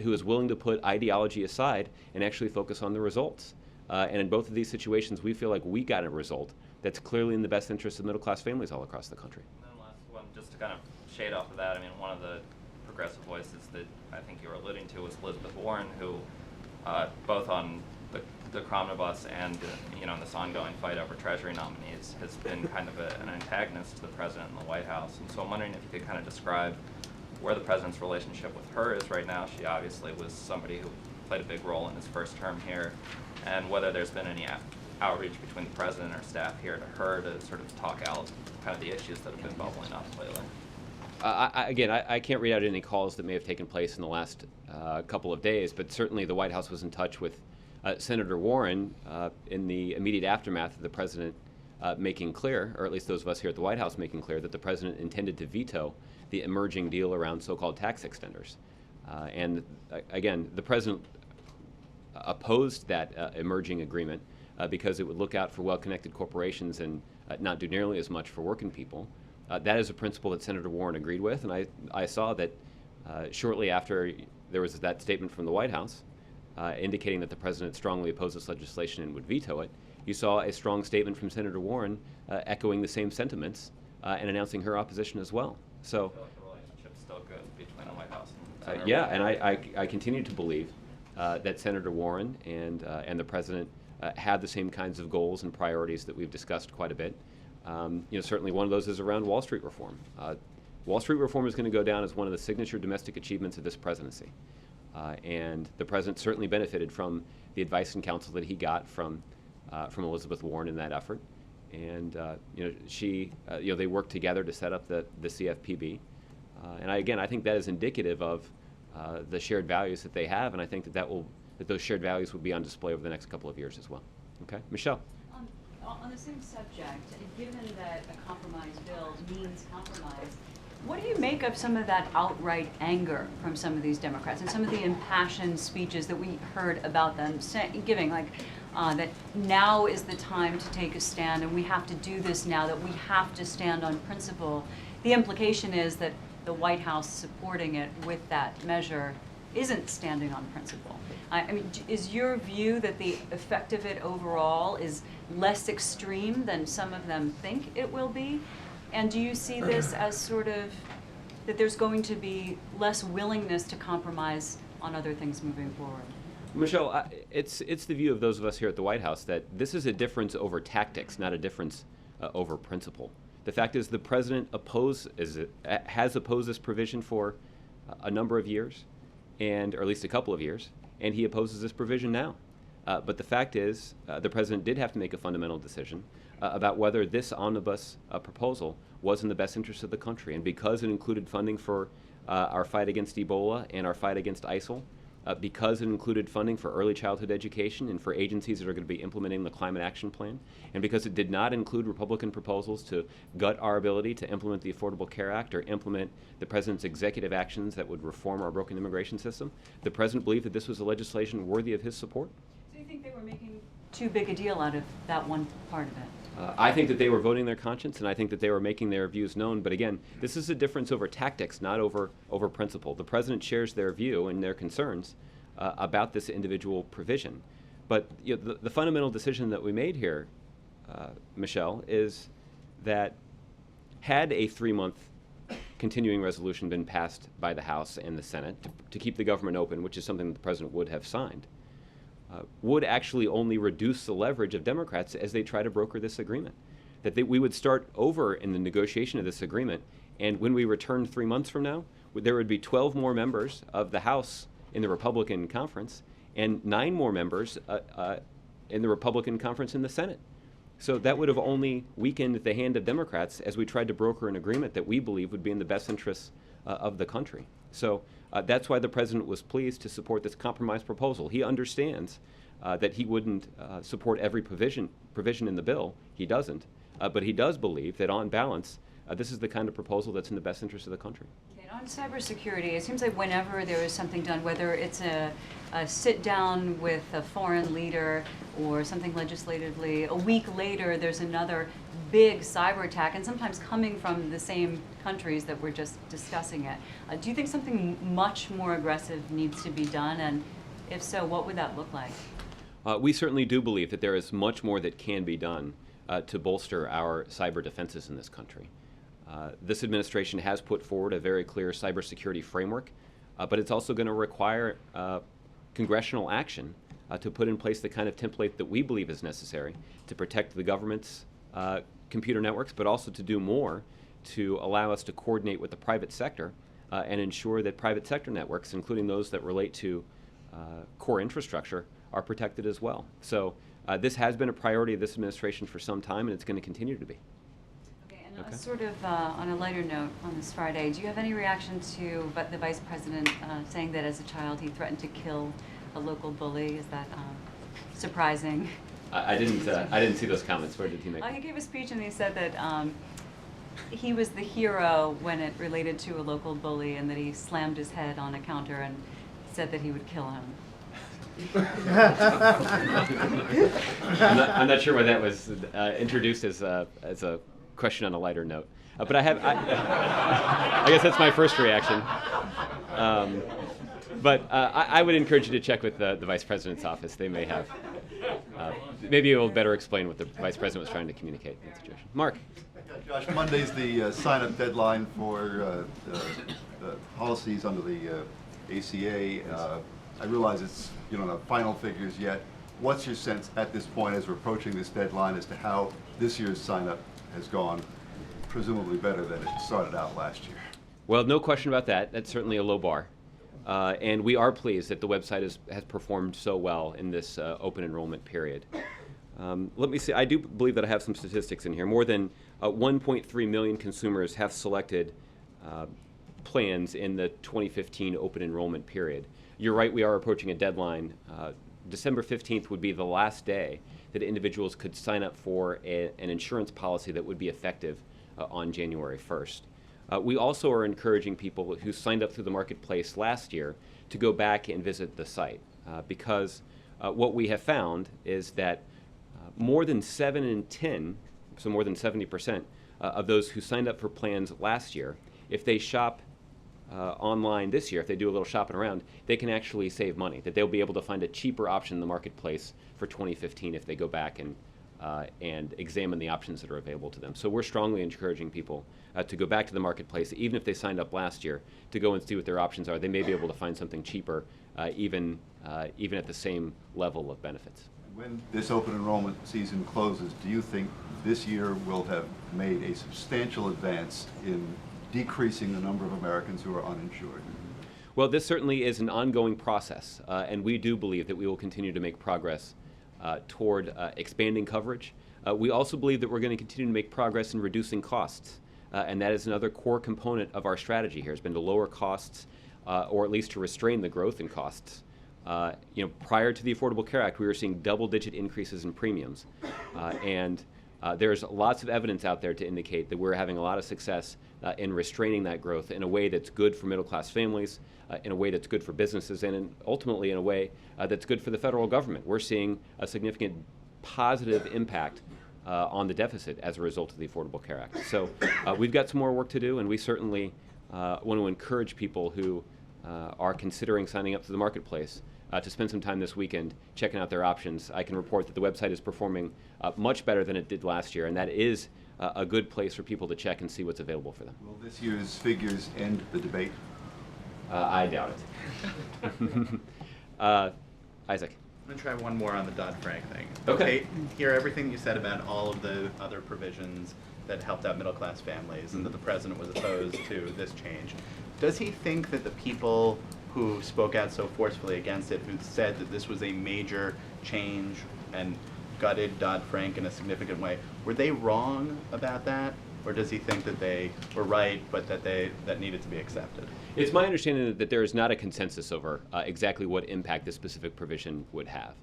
who is willing to put ideology aside and actually focus on the results. And in both of these situations, we feel like we got a result that's clearly in the best interest of middle-class families all across the country. And then last one, just to kind of shade off of that, I mean, one of the progressive voices that I think you were alluding to was Elizabeth Warren, who both on the Omnibus and in this ongoing fight over Treasury nominees has been kind of an antagonist to the president and the White House. And so I'm wondering if you could kind of describe where the president's relationship with her is right now. She obviously was somebody who played a big role in his first term here, and whether there's been any outreach between the president or staff here to her to sort of talk out kind of the issues that have been bubbling up lately. I can't read out any calls that may have taken place in the last couple of days, but certainly the White House was in touch with Senator Warren in the immediate aftermath of the president making clear, or at least those of us here at the White House making clear, that the president intended to veto the emerging deal around so-called tax extenders. And again, the president opposed that emerging agreement because it would look out for well-connected corporations and not do nearly as much for working people. That is a principle that Senator Warren agreed with, and I saw that shortly after there was that statement from the White House indicating that the president strongly opposed this legislation and would veto it, you saw a strong statement from Senator Warren echoing the same sentiments and announcing her opposition as well. So, I feel like the relationship's still good between the White House and Senator yeah, Warren. and I continue to believe that Senator Warren and the president have the same kinds of goals and priorities that we've discussed quite a bit. Certainly one of those is around Wall Street reform. Wall Street reform is going to go down as one of the signature domestic achievements of this presidency. And the president certainly benefited from the advice and counsel that he got from Elizabeth Warren in that effort. And they worked together to set up the CFPB. And I think that is indicative of the shared values that they have, and I think that those shared values will be on display over the next couple of years as well. Okay, Michelle. On the same subject, given that a compromise bill means compromise, what do you make of some of that outright anger from some of these Democrats and some of the impassioned speeches that we heard about them giving, like that now is the time to take a stand and we have to do this now, that we have to stand on principle? The implication is that the White House supporting it with that measure isn't standing on principle. I mean, is your view that the effect of it overall is less extreme than some of them think it will be? And do you see this as sort of that there's going to be less willingness to compromise on other things moving forward? Michelle, it's the view of those of us here at the White House that this is a difference over tactics, not a difference over principle. The fact is the president has opposed this provision for a number of years, or at least a couple of years, and he opposes this provision now. But the fact is the president did have to make a fundamental decision about whether this omnibus proposal was in the best interest of the country. And because it included funding for our fight against Ebola and our fight against ISIL, because it included funding for early childhood education and for agencies that are going to be implementing the Climate Action Plan, and because it did not include Republican proposals to gut our ability to implement the Affordable Care Act or implement the president's executive actions that would reform our broken immigration system, the president believed that this was a legislation worthy of his support. Do you think they were making too big a deal out of that one part of it? I think that they were voting their conscience, and I think that they were making their views known. But again, this is a difference over tactics, not over principle. The president shares their view and their concerns about this individual provision. But the fundamental decision that we made here, Michelle, is that had a 3-month continuing resolution been passed by the House and the Senate to keep the government open, which is something that the president would have signed, would actually only reduce the leverage of Democrats as they try to broker this agreement. That we would start over in the negotiation of this agreement, and when we return 3 months from now, there would be 12 more members of the House in the Republican conference and 9 more members in the Republican conference in the Senate. So that would have only weakened the hand of Democrats as we tried to broker an agreement that we believe would be in the best interests of the country. So that's why the president was pleased to support this compromise proposal. He understands that he wouldn't support every provision in the bill. He doesn't. But he does believe that on balance, this is the kind of proposal that's in the best interest of the country. Okay, and on cybersecurity, it seems like whenever there is something done, whether it's a sit down with a foreign leader or something legislatively, a week later there's another big cyber attack, and sometimes coming from the same countries that we're just discussing it. Do you think something much more aggressive needs to be done, and if so, what would that look like? We certainly do believe that there is much more that can be done to bolster our cyber defenses in this country. This administration has put forward a very clear cybersecurity framework, but it's also going to require congressional action to put in place the kind of template that we believe is necessary to protect the government's computer networks, but also to do more to allow us to coordinate with the private sector and ensure that private sector networks, including those that relate to core infrastructure, are protected as well. So this has been a priority of this administration for some time, and it's going to continue to be. Okay, and sort of on a lighter note on this Friday, do you have any reaction to the Vice President saying that as a child he threatened to kill a local bully? Is that surprising? I didn't see those comments. Where did he make them? He gave a speech and he said that he was the hero when it related to a local bully, and that he slammed his head on a counter and said that he would kill him. I'm not sure why that was introduced as a question on a lighter note, but I guess that's my first reaction. But I would encourage you to check with the Vice President's office. They may have, maybe it will better explain what the Vice President was trying to communicate in the situation. Mark. Josh, Monday's the sign-up deadline for policies under the ACA. I realize it's, you don't have final figures yet. What's your sense at this point as we're approaching this deadline as to how this year's sign-up has gone, presumably better than it started out last year? Well, no question about that. That's certainly a low bar. And we are pleased that the website has performed so well in this open enrollment period. Let me see. I do believe that I have some statistics in here. More than 1.3 million consumers have selected plans in the 2015 open enrollment period. You're right, we are approaching a deadline. December 15th would be the last day that individuals could sign up for an insurance policy that would be effective on January 1st. We also are encouraging people who signed up through the marketplace last year to go back and visit the site because what we have found is that more than 7 in 10, so more than 70% of those who signed up for plans last year, if they shop online this year, if they do a little shopping around, they can actually save money, that they'll be able to find a cheaper option in the marketplace for 2015 if they go back and examine the options that are available to them. So we're strongly encouraging people to go back to the marketplace, even if they signed up last year, to go and see what their options are. They may be able to find something cheaper, even at the same level of benefits. When this open enrollment season closes, do you think this year will have made a substantial advance in decreasing the number of Americans who are uninsured? Well, this certainly is an ongoing process, and we do believe that we will continue to make progress toward expanding coverage. We also believe that we're going to continue to make progress in reducing costs, and that is another core component of our strategy here, has been to lower costs, or at least to restrain the growth in costs. Prior to the Affordable Care Act, we were seeing double-digit increases in premiums, and there's lots of evidence out there to indicate that we're having a lot of success in restraining that growth in a way that's good for middle-class families, in a way that's good for businesses, and ultimately in a way that's good for the federal government. We're seeing a significant positive impact on the deficit as a result of the Affordable Care Act. So we've got some more work to do, and we certainly want to encourage people who are considering signing up to the marketplace to spend some time this weekend checking out their options. I can report that the website is performing much better than it did last year, and that is a good place for people to check and see what's available for them. Will this year's figures end the debate? I doubt it. Isaac. I'm gonna try one more on the Dodd-Frank thing. Okay. Hear everything you said about all of the other provisions that helped out middle-class families and that the president was opposed to this change. Does he think that the people who spoke out so forcefully against it, who said that this was a major change and gutted Dodd-Frank in a significant way, were they wrong about that? Or does he think that they were right, but that needed to be accepted? It's my understanding that there is not a consensus over exactly what impact this specific provision would have.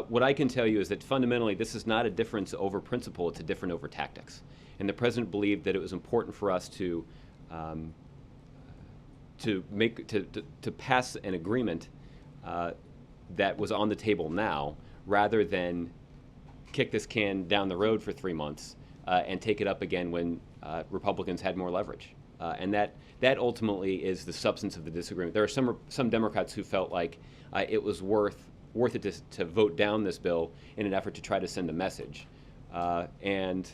What I can tell you is that fundamentally this is not a difference over principle, it's a difference over tactics. And the president believed that it was important for us to pass an agreement that was on the table now, rather than kick this can down the road for 3 months and take it up again when Republicans had more leverage. And that ultimately is the substance of the disagreement. There are some Democrats who felt like it was worth it to vote down this bill in an effort to try to send a message. And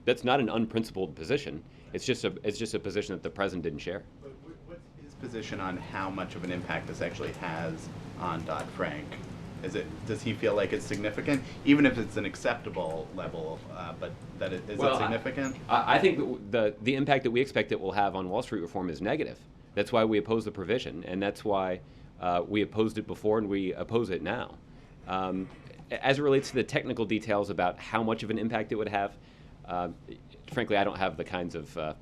that's not an unprincipled position. It's just a position that the president didn't share. But what's his position on how much of an impact this actually has on Dodd-Frank? Does he feel like it's significant, even if it's an acceptable level, but that it significant? I think the impact that we expect it will have on Wall Street reform is negative. That's why we oppose the provision, and that's why we opposed it before and we oppose it now. As it relates to the technical details about how much of an impact it would have, frankly, I don't have the kinds of the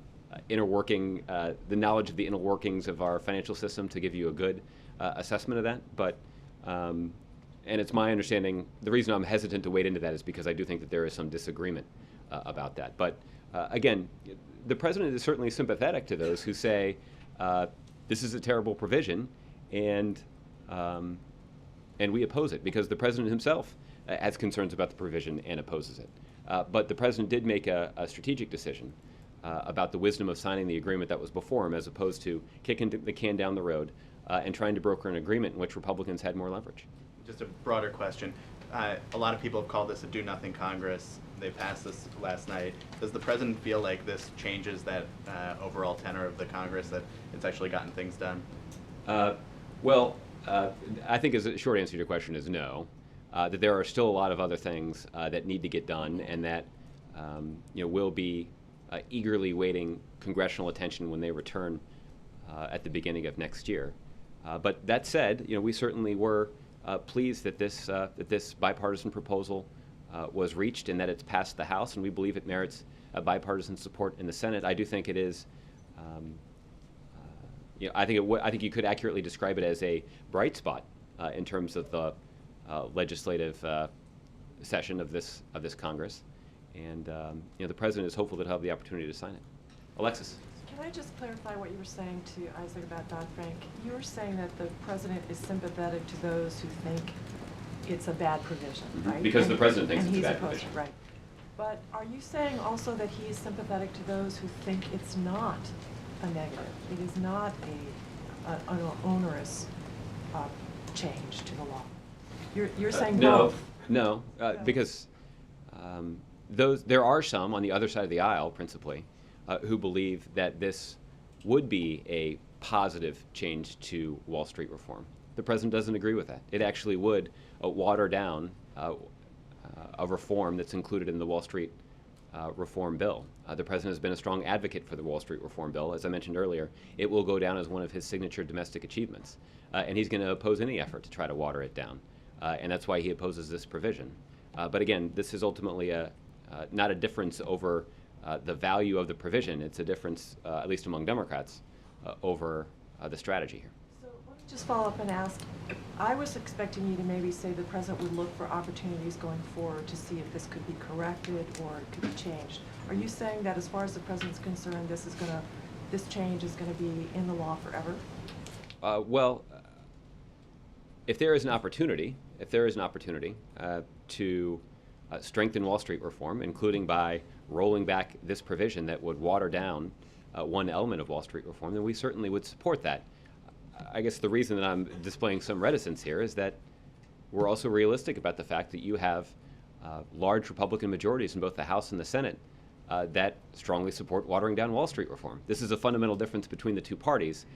knowledge of the inner workings of our financial system to give you a good assessment of that. But and it's my understanding, the reason I'm hesitant to wade into that is because I do think that there is some disagreement about that. But again, the president is certainly sympathetic to those who say this is a terrible provision, and we oppose it because the president himself has concerns about the provision and opposes it. But the president did make a strategic decision about the wisdom of signing the agreement that was before him, as opposed to kicking the can down the road and trying to broker an agreement in which Republicans had more leverage. Just a broader question. A lot of people have called this a do-nothing Congress. They passed this last night. Does the president feel like this changes that overall tenor of the Congress, that it's actually gotten things done? I think a short answer to your question is no. That there are still a lot of other things that need to get done, and that will be eagerly waiting congressional attention when they return at the beginning of next year. But that said, we certainly were pleased that this bipartisan proposal was reached and that it's passed the House, and we believe it merits bipartisan support in the Senate. I do think it is. I think you could accurately describe it as a bright spot in terms of the legislative session of this Congress, and the president is hopeful that he'll have the opportunity to sign it. Alexis. Can I just clarify what you were saying to Isaac about Dodd-Frank? You were saying that the president is sympathetic to those who think it's a bad provision, right? Because the president thinks it's a bad opposed, provision. right. But are you saying also that he is sympathetic to those who think it's not a negative? It is not an onerous change to the law? You're saying both? No, because there are some on the other side of the aisle, principally, who believe that this would be a positive change to Wall Street reform. The president doesn't agree with that. It actually would water down a reform that's included in the Wall Street reform bill. The president has been a strong advocate for the Wall Street reform bill. As I mentioned earlier, it will go down as one of his signature domestic achievements. And he's going to oppose any effort to try to water it down. And that's why he opposes this provision. But again, this is ultimately not a difference over the value of the provision. It's a difference, at least among Democrats, over the strategy here. So let me just follow up and ask, I was expecting you to maybe say the president would look for opportunities going forward to see if this could be corrected or it could be changed. Are you saying that as far as the president's concerned, this change is going to be in the law forever? If there is an opportunity to strengthen Wall Street reform, including by rolling back this provision that would water down one element of Wall Street reform, then we certainly would support that. I guess the reason that I'm displaying some reticence here is that we're also realistic about the fact that you have large Republican majorities in both the House and the Senate that strongly support watering down Wall Street reform. This is a fundamental difference between the two parties.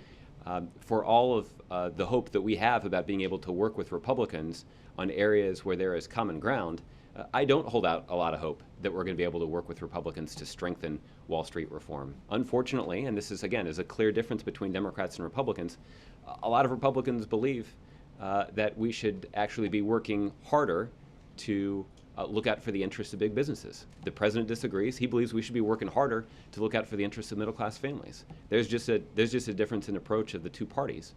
For all of the hope that we have about being able to work with Republicans on areas where there is common ground, I don't hold out a lot of hope that we're going to be able to work with Republicans to strengthen Wall Street reform. Unfortunately, and this is, again, is a clear difference between Democrats and Republicans, a lot of Republicans believe that we should actually be working harder to look out for the interests of big businesses. The president disagrees. He believes we should be working harder to look out for the interests of middle-class families. There's just a difference in approach of the two parties.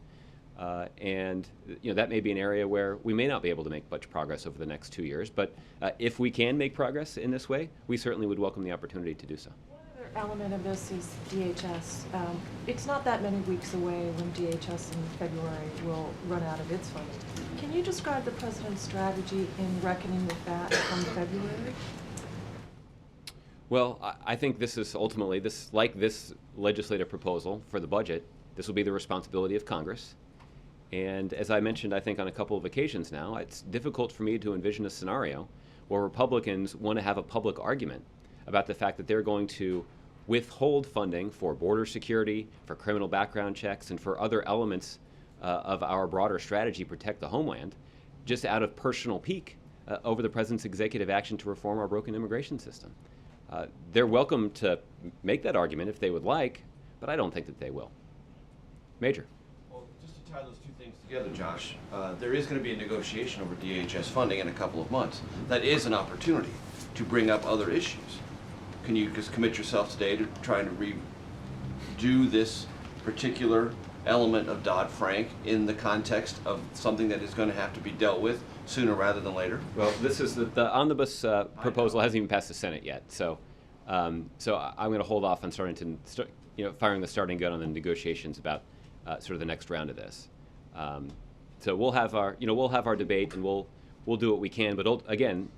And that may be an area where we may not be able to make much progress over the next 2 years. But if we can make progress in this way, we certainly would welcome the opportunity to do so. One other element of this is DHS. It's not that many weeks away when DHS in February will run out of its funding. Can you describe the president's strategy in reckoning with that from February? Well, I think this is ultimately, like this legislative proposal for the budget, this will be the responsibility of Congress. And as I mentioned, I think on a couple of occasions now, it's difficult for me to envision a scenario where Republicans want to have a public argument about the fact that they're going to withhold funding for border security, for criminal background checks, and for other elements of our broader strategy to protect the homeland, just out of personal pique over the president's executive action to reform our broken immigration system. They're welcome to make that argument if they would like, but I don't think that they will. Major. Just to tie those two things together, Josh, there is going to be a negotiation over DHS funding in a couple of months. That is an opportunity to bring up other issues. Can you just commit yourself today to trying to redo this particular element of Dodd-Frank in the context of something that is going to have to be dealt with sooner rather than later? Well, this is the omnibus proposal hasn't even passed the Senate yet, so I'm going to hold off on firing the starting gun on the negotiations about sort of the next round of this. So we'll have our debate, and we'll do what we can. But again,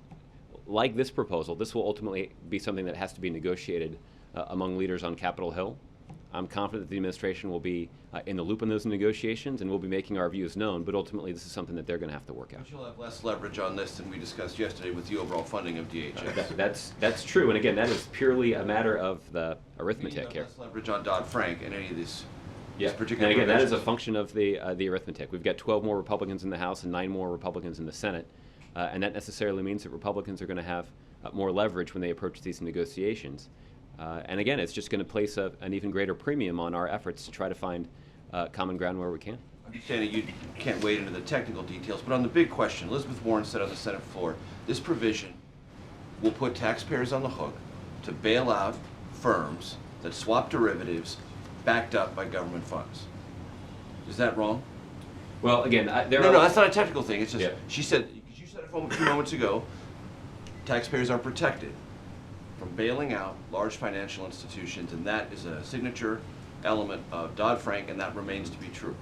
like this proposal, this will ultimately be something that has to be negotiated among leaders on Capitol Hill. I'm confident that the administration will be in the loop in those negotiations, and we'll be making our views known. But ultimately, this is something that they're going to have to work out. But you'll have less leverage on this than we discussed yesterday with the overall funding of DHS. That's true, and again, that is purely a matter of the arithmetic here. Less leverage on Dodd-Frank and any of these. Yeah, particular and again, that is a provisions. function of the arithmetic. We've got 12 more Republicans in the House and 9 more Republicans in the Senate, and that necessarily means that Republicans are going to have more leverage when they approach these negotiations. And again, it's just going to place an even greater premium on our efforts to try to find common ground where we can. Understanding you can't wade into the technical details, but on the big question, Elizabeth Warren said on the Senate floor, this provision will put taxpayers on the hook to bail out firms that swap derivatives backed up by government funds. Is that wrong? Well, again, No, that's not a technical thing. It's just, Yeah. she said, because you said it a few moments ago, taxpayers are protected from bailing out large financial institutions, and that is a signature element of Dodd-Frank, and that remains to be true.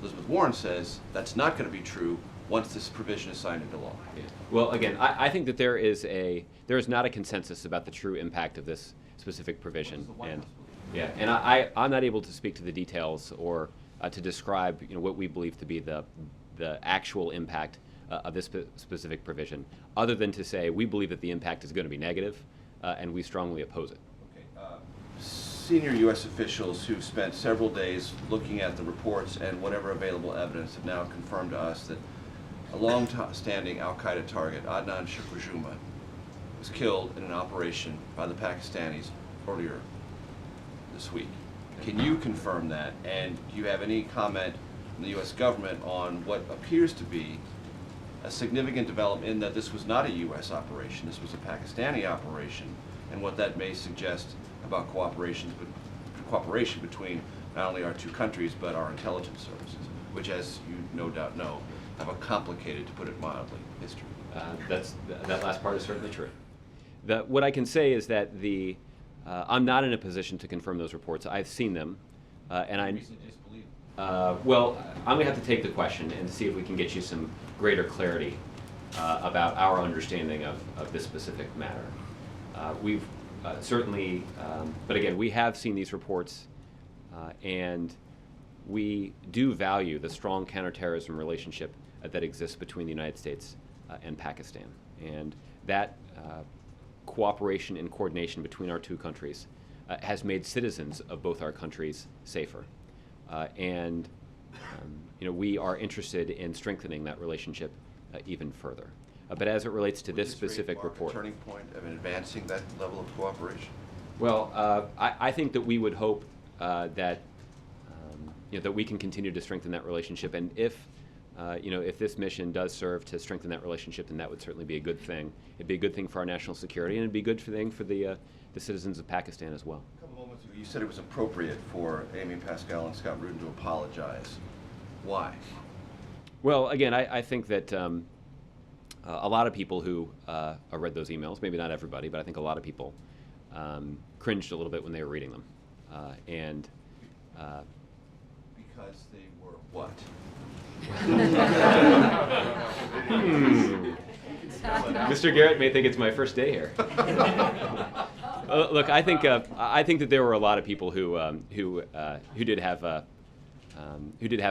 Elizabeth Warren says that's not going to be true once this provision is signed into law. Yeah. Well, again, I think that there is not a consensus about the true impact of this specific provision, and I'm not able to speak to the details or to describe what we believe to be the actual impact of this specific provision, other than to say we believe that the impact is going to be negative, and we strongly oppose it. Okay. Senior U.S. officials who've spent several days looking at the reports and whatever available evidence have now confirmed to us that a long-standing al-Qaeda target, Adnan Shukujuma, was killed in an operation by the Pakistanis earlier this week. Can you confirm that? And do you have any comment from the U.S. government on what appears to be a significant development in that this was not a U.S. operation, this was a Pakistani operation, and what that may suggest about cooperation between not only our two countries but our intelligence services, which, as you no doubt know, have a complicated, to put it mildly, history. That last part is certainly true. What I can say is that I'm not in a position to confirm those reports. I've seen them, and well, I'm going to have to take the question and see if we can get you some greater clarity about our understanding of this specific matter. We've certainly, but again, we have seen these reports, and we do value the strong counterterrorism relationship that exists between the United States and Pakistan. And that cooperation and coordination between our two countries has made citizens of both our countries safer. And we are interested in strengthening that relationship even further. But as it relates to this specific report, a turning point of advancing that level of cooperation? well, I think that we would hope that that we can continue to strengthen that relationship. And if this mission does serve to strengthen that relationship, then that would certainly be a good thing. It'd be a good thing for our national security, and it'd be a good thing for the citizens of Pakistan as well. A couple moments ago, you said it was appropriate for Amy Pascal and Scott Rudin to apologize. Why? Well, again, I think that a lot of people who read those emails, maybe not everybody, but I think a lot of people cringed a little bit when they were reading them. Because they were what? Mr. Garrett may think it's my first day here. Look, I think that there were a lot of people who did have a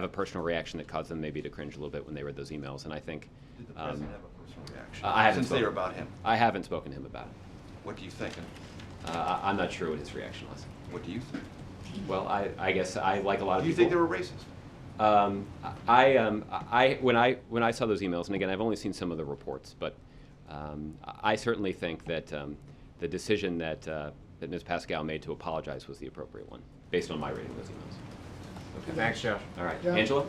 personal reaction that caused them maybe to cringe a little bit when they read those emails, and I think. Did the president have a personal reaction? Since they were about him. I haven't spoken to him about it. What do you think? I'm not sure what his reaction was. What do you think? Well, I guess I, like a lot of Do you people. think they were racist? When I saw those emails, and again, I've only seen some of the reports, but I certainly think that the decision that Ms. Pascal made to apologize was the appropriate one, based on my reading of those emails. Okay. Thanks, Josh. All right, Angela.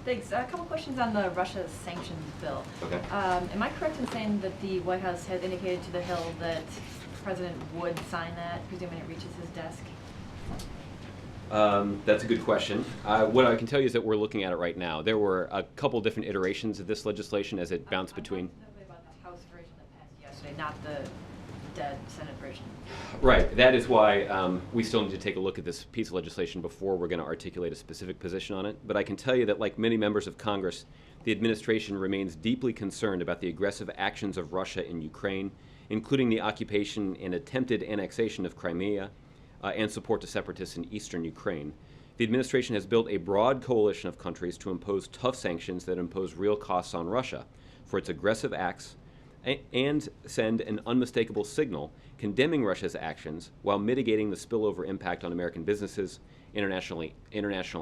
Thanks. A couple questions on the Russia sanctions bill. Okay. Am I correct in saying that the White House has indicated to the Hill that the President would sign that, presuming it reaches his desk? That's a good question. What I can tell you is that we're looking at it right now. There were a couple different iterations of this legislation as it bounced between. I'm talking about the House version that passed yesterday, not the dead Senate version. Right. That is why we still need to take a look at this piece of legislation before we're going to articulate a specific position on it. But I can tell you that, like many members of Congress, the administration remains deeply concerned about the aggressive actions of Russia in Ukraine, including the occupation and attempted annexation of Crimea, and support to separatists in eastern Ukraine. The administration has built a broad coalition of countries to impose tough sanctions that impose real costs on Russia for its aggressive acts and send an unmistakable signal condemning Russia's actions while mitigating the spillover impact on American businesses, international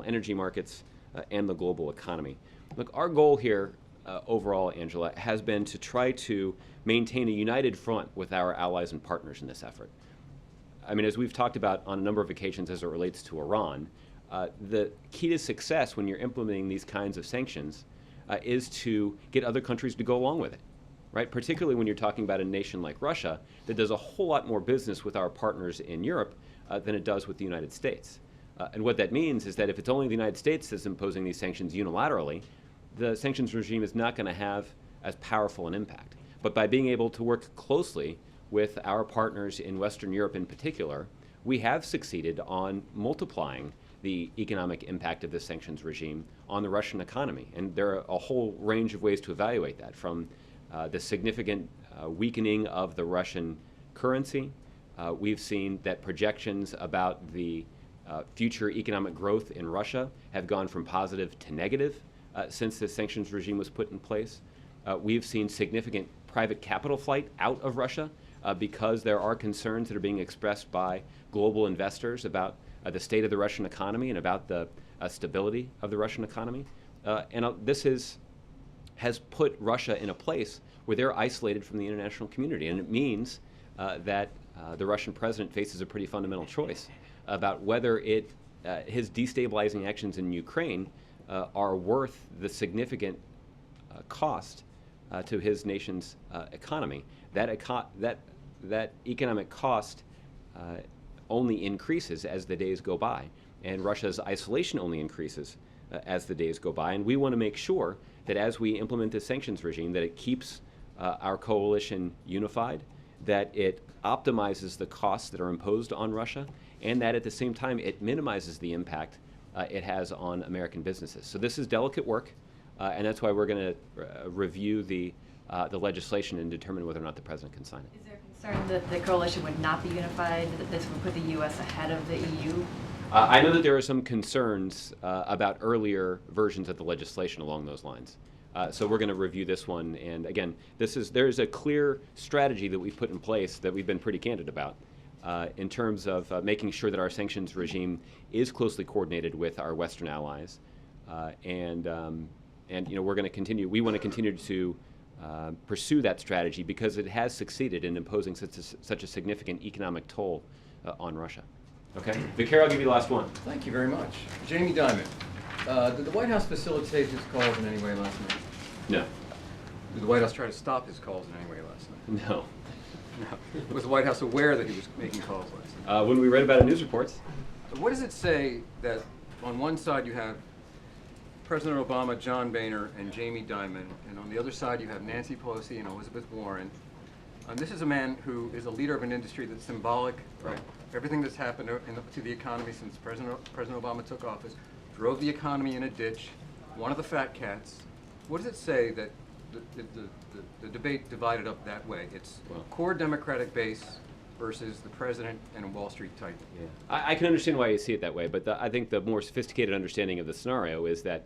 energy markets, and the global economy. Look, our goal here overall, Angela, has been to try to maintain a united front with our allies and partners in this effort. I mean, as we've talked about on a number of occasions as it relates to Iran, the key to success when you're implementing these kinds of sanctions is to get other countries to go along with it, right? Particularly when you're talking about a nation like Russia that does a whole lot more business with our partners in Europe than it does with the United States. And what that means is that if it's only the United States that's imposing these sanctions unilaterally, the sanctions regime is not going to have as powerful an impact. But by being able to work closely with our partners in Western Europe in particular, we have succeeded on multiplying the economic impact of this sanctions regime on the Russian economy. And there are a whole range of ways to evaluate that, from the significant weakening of the Russian currency. We've seen that projections about the future economic growth in Russia have gone from positive to negative since the sanctions regime was put in place. We've seen significant private capital flight out of Russia because there are concerns that are being expressed by global investors about the state of the Russian economy and about the stability of the Russian economy. This has put Russia in a place where they're isolated from the international community. And it means that the Russian president faces a pretty fundamental choice about whether his destabilizing actions in Ukraine are worth the significant cost to his nation's economy. That economic cost only increases as the days go by, and Russia's isolation only increases as the days go by. And we want to make sure that as we implement this sanctions regime, that it keeps our coalition unified, that it optimizes the costs that are imposed on Russia, and that at the same time it minimizes the impact it has on American businesses. So this is delicate work, and that's why we're going to review the legislation and determine whether or not the president can sign it. Is there concern that the coalition would not be unified, that this would put the U.S. ahead of the EU? I know that there are some concerns about earlier versions of the legislation along those lines. So we're going to review this one, and again, there's a clear strategy that we've put in place that we've been pretty candid about in terms of making sure that our sanctions regime is closely coordinated with our Western allies, and we're going to continue. We want to continue to pursue that strategy because it has succeeded in imposing such a significant economic toll on Russia. Okay, Vicar, I'll give you the last one. Thank you very much, Jamie Dimon. Did the White House facilitate his calls in any way last night? No. Did the White House try to stop his calls in any way last night? No. Was the White House aware that he was making calls last night? When we read about it in news reports. So what does it say that on one side you have President Obama, John Boehner, and Jamie Dimon, and on the other side you have Nancy Pelosi and Elizabeth Warren? This is a man who is a leader of an industry that's symbolic, right? Everything that's happened to the economy since President Obama took office drove the economy in a ditch, one of the fat cats. What does it say that the debate divided up that way? It's core Democratic base versus the president and a Wall Street type. Yeah. I can understand why you see it that way, but I think the more sophisticated understanding of the scenario is that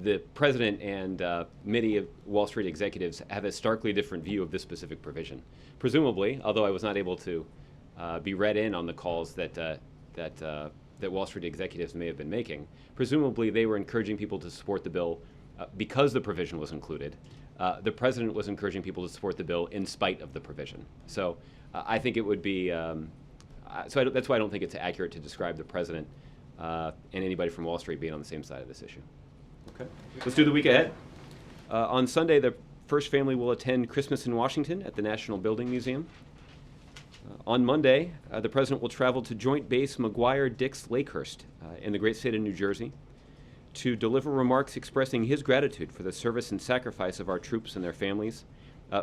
the president and many of Wall Street executives have a starkly different view of this specific provision. Presumably, although I was not able to be read in on the calls that Wall Street executives may have been making, presumably they were encouraging people to support the bill because the provision was included. The president was encouraging people to support the bill in spite of the provision. So I think it would be, that's why I don't think it's accurate to describe the president and anybody from Wall Street being on the same side of this issue. Okay, let's do the week ahead. On Sunday, the first family will attend Christmas in Washington at the National Building Museum. On Monday, the president will travel to Joint Base McGuire-Dix-Lakehurst in the great state of New Jersey to deliver remarks expressing his gratitude for the service and sacrifice of our troops and their families.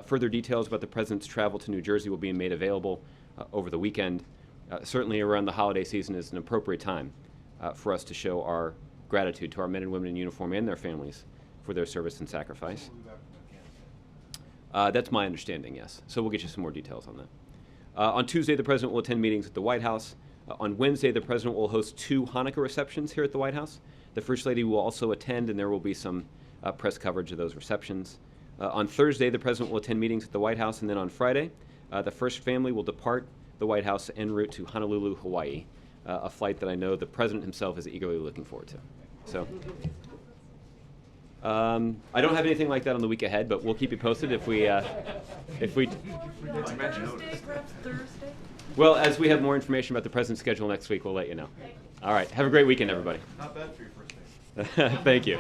Further details about the president's travel to New Jersey will be made available over the weekend. Certainly around the holiday season is an appropriate time for us to show our gratitude to our men and women in uniform and their families for their service and sacrifice. That's my understanding, yes. So we'll get you some more details on that. On Tuesday, the president will attend meetings at the White House. On Wednesday, the president will host 2 Hanukkah receptions here at the White House. The First Lady will also attend, and there will be some press coverage of those receptions. On Thursday, the president will attend meetings at the White House, and then on Friday, the first family will depart the White House en route to Honolulu, Hawaii, a flight that I know the president himself is eagerly looking forward to. So, I don't have anything like that on the week ahead, but we'll keep you posted if we. Thursday? Well, as we have more information about the president's schedule next week, we'll let you know. All right. Have a great weekend, everybody. Not bad for your first day. Thank you.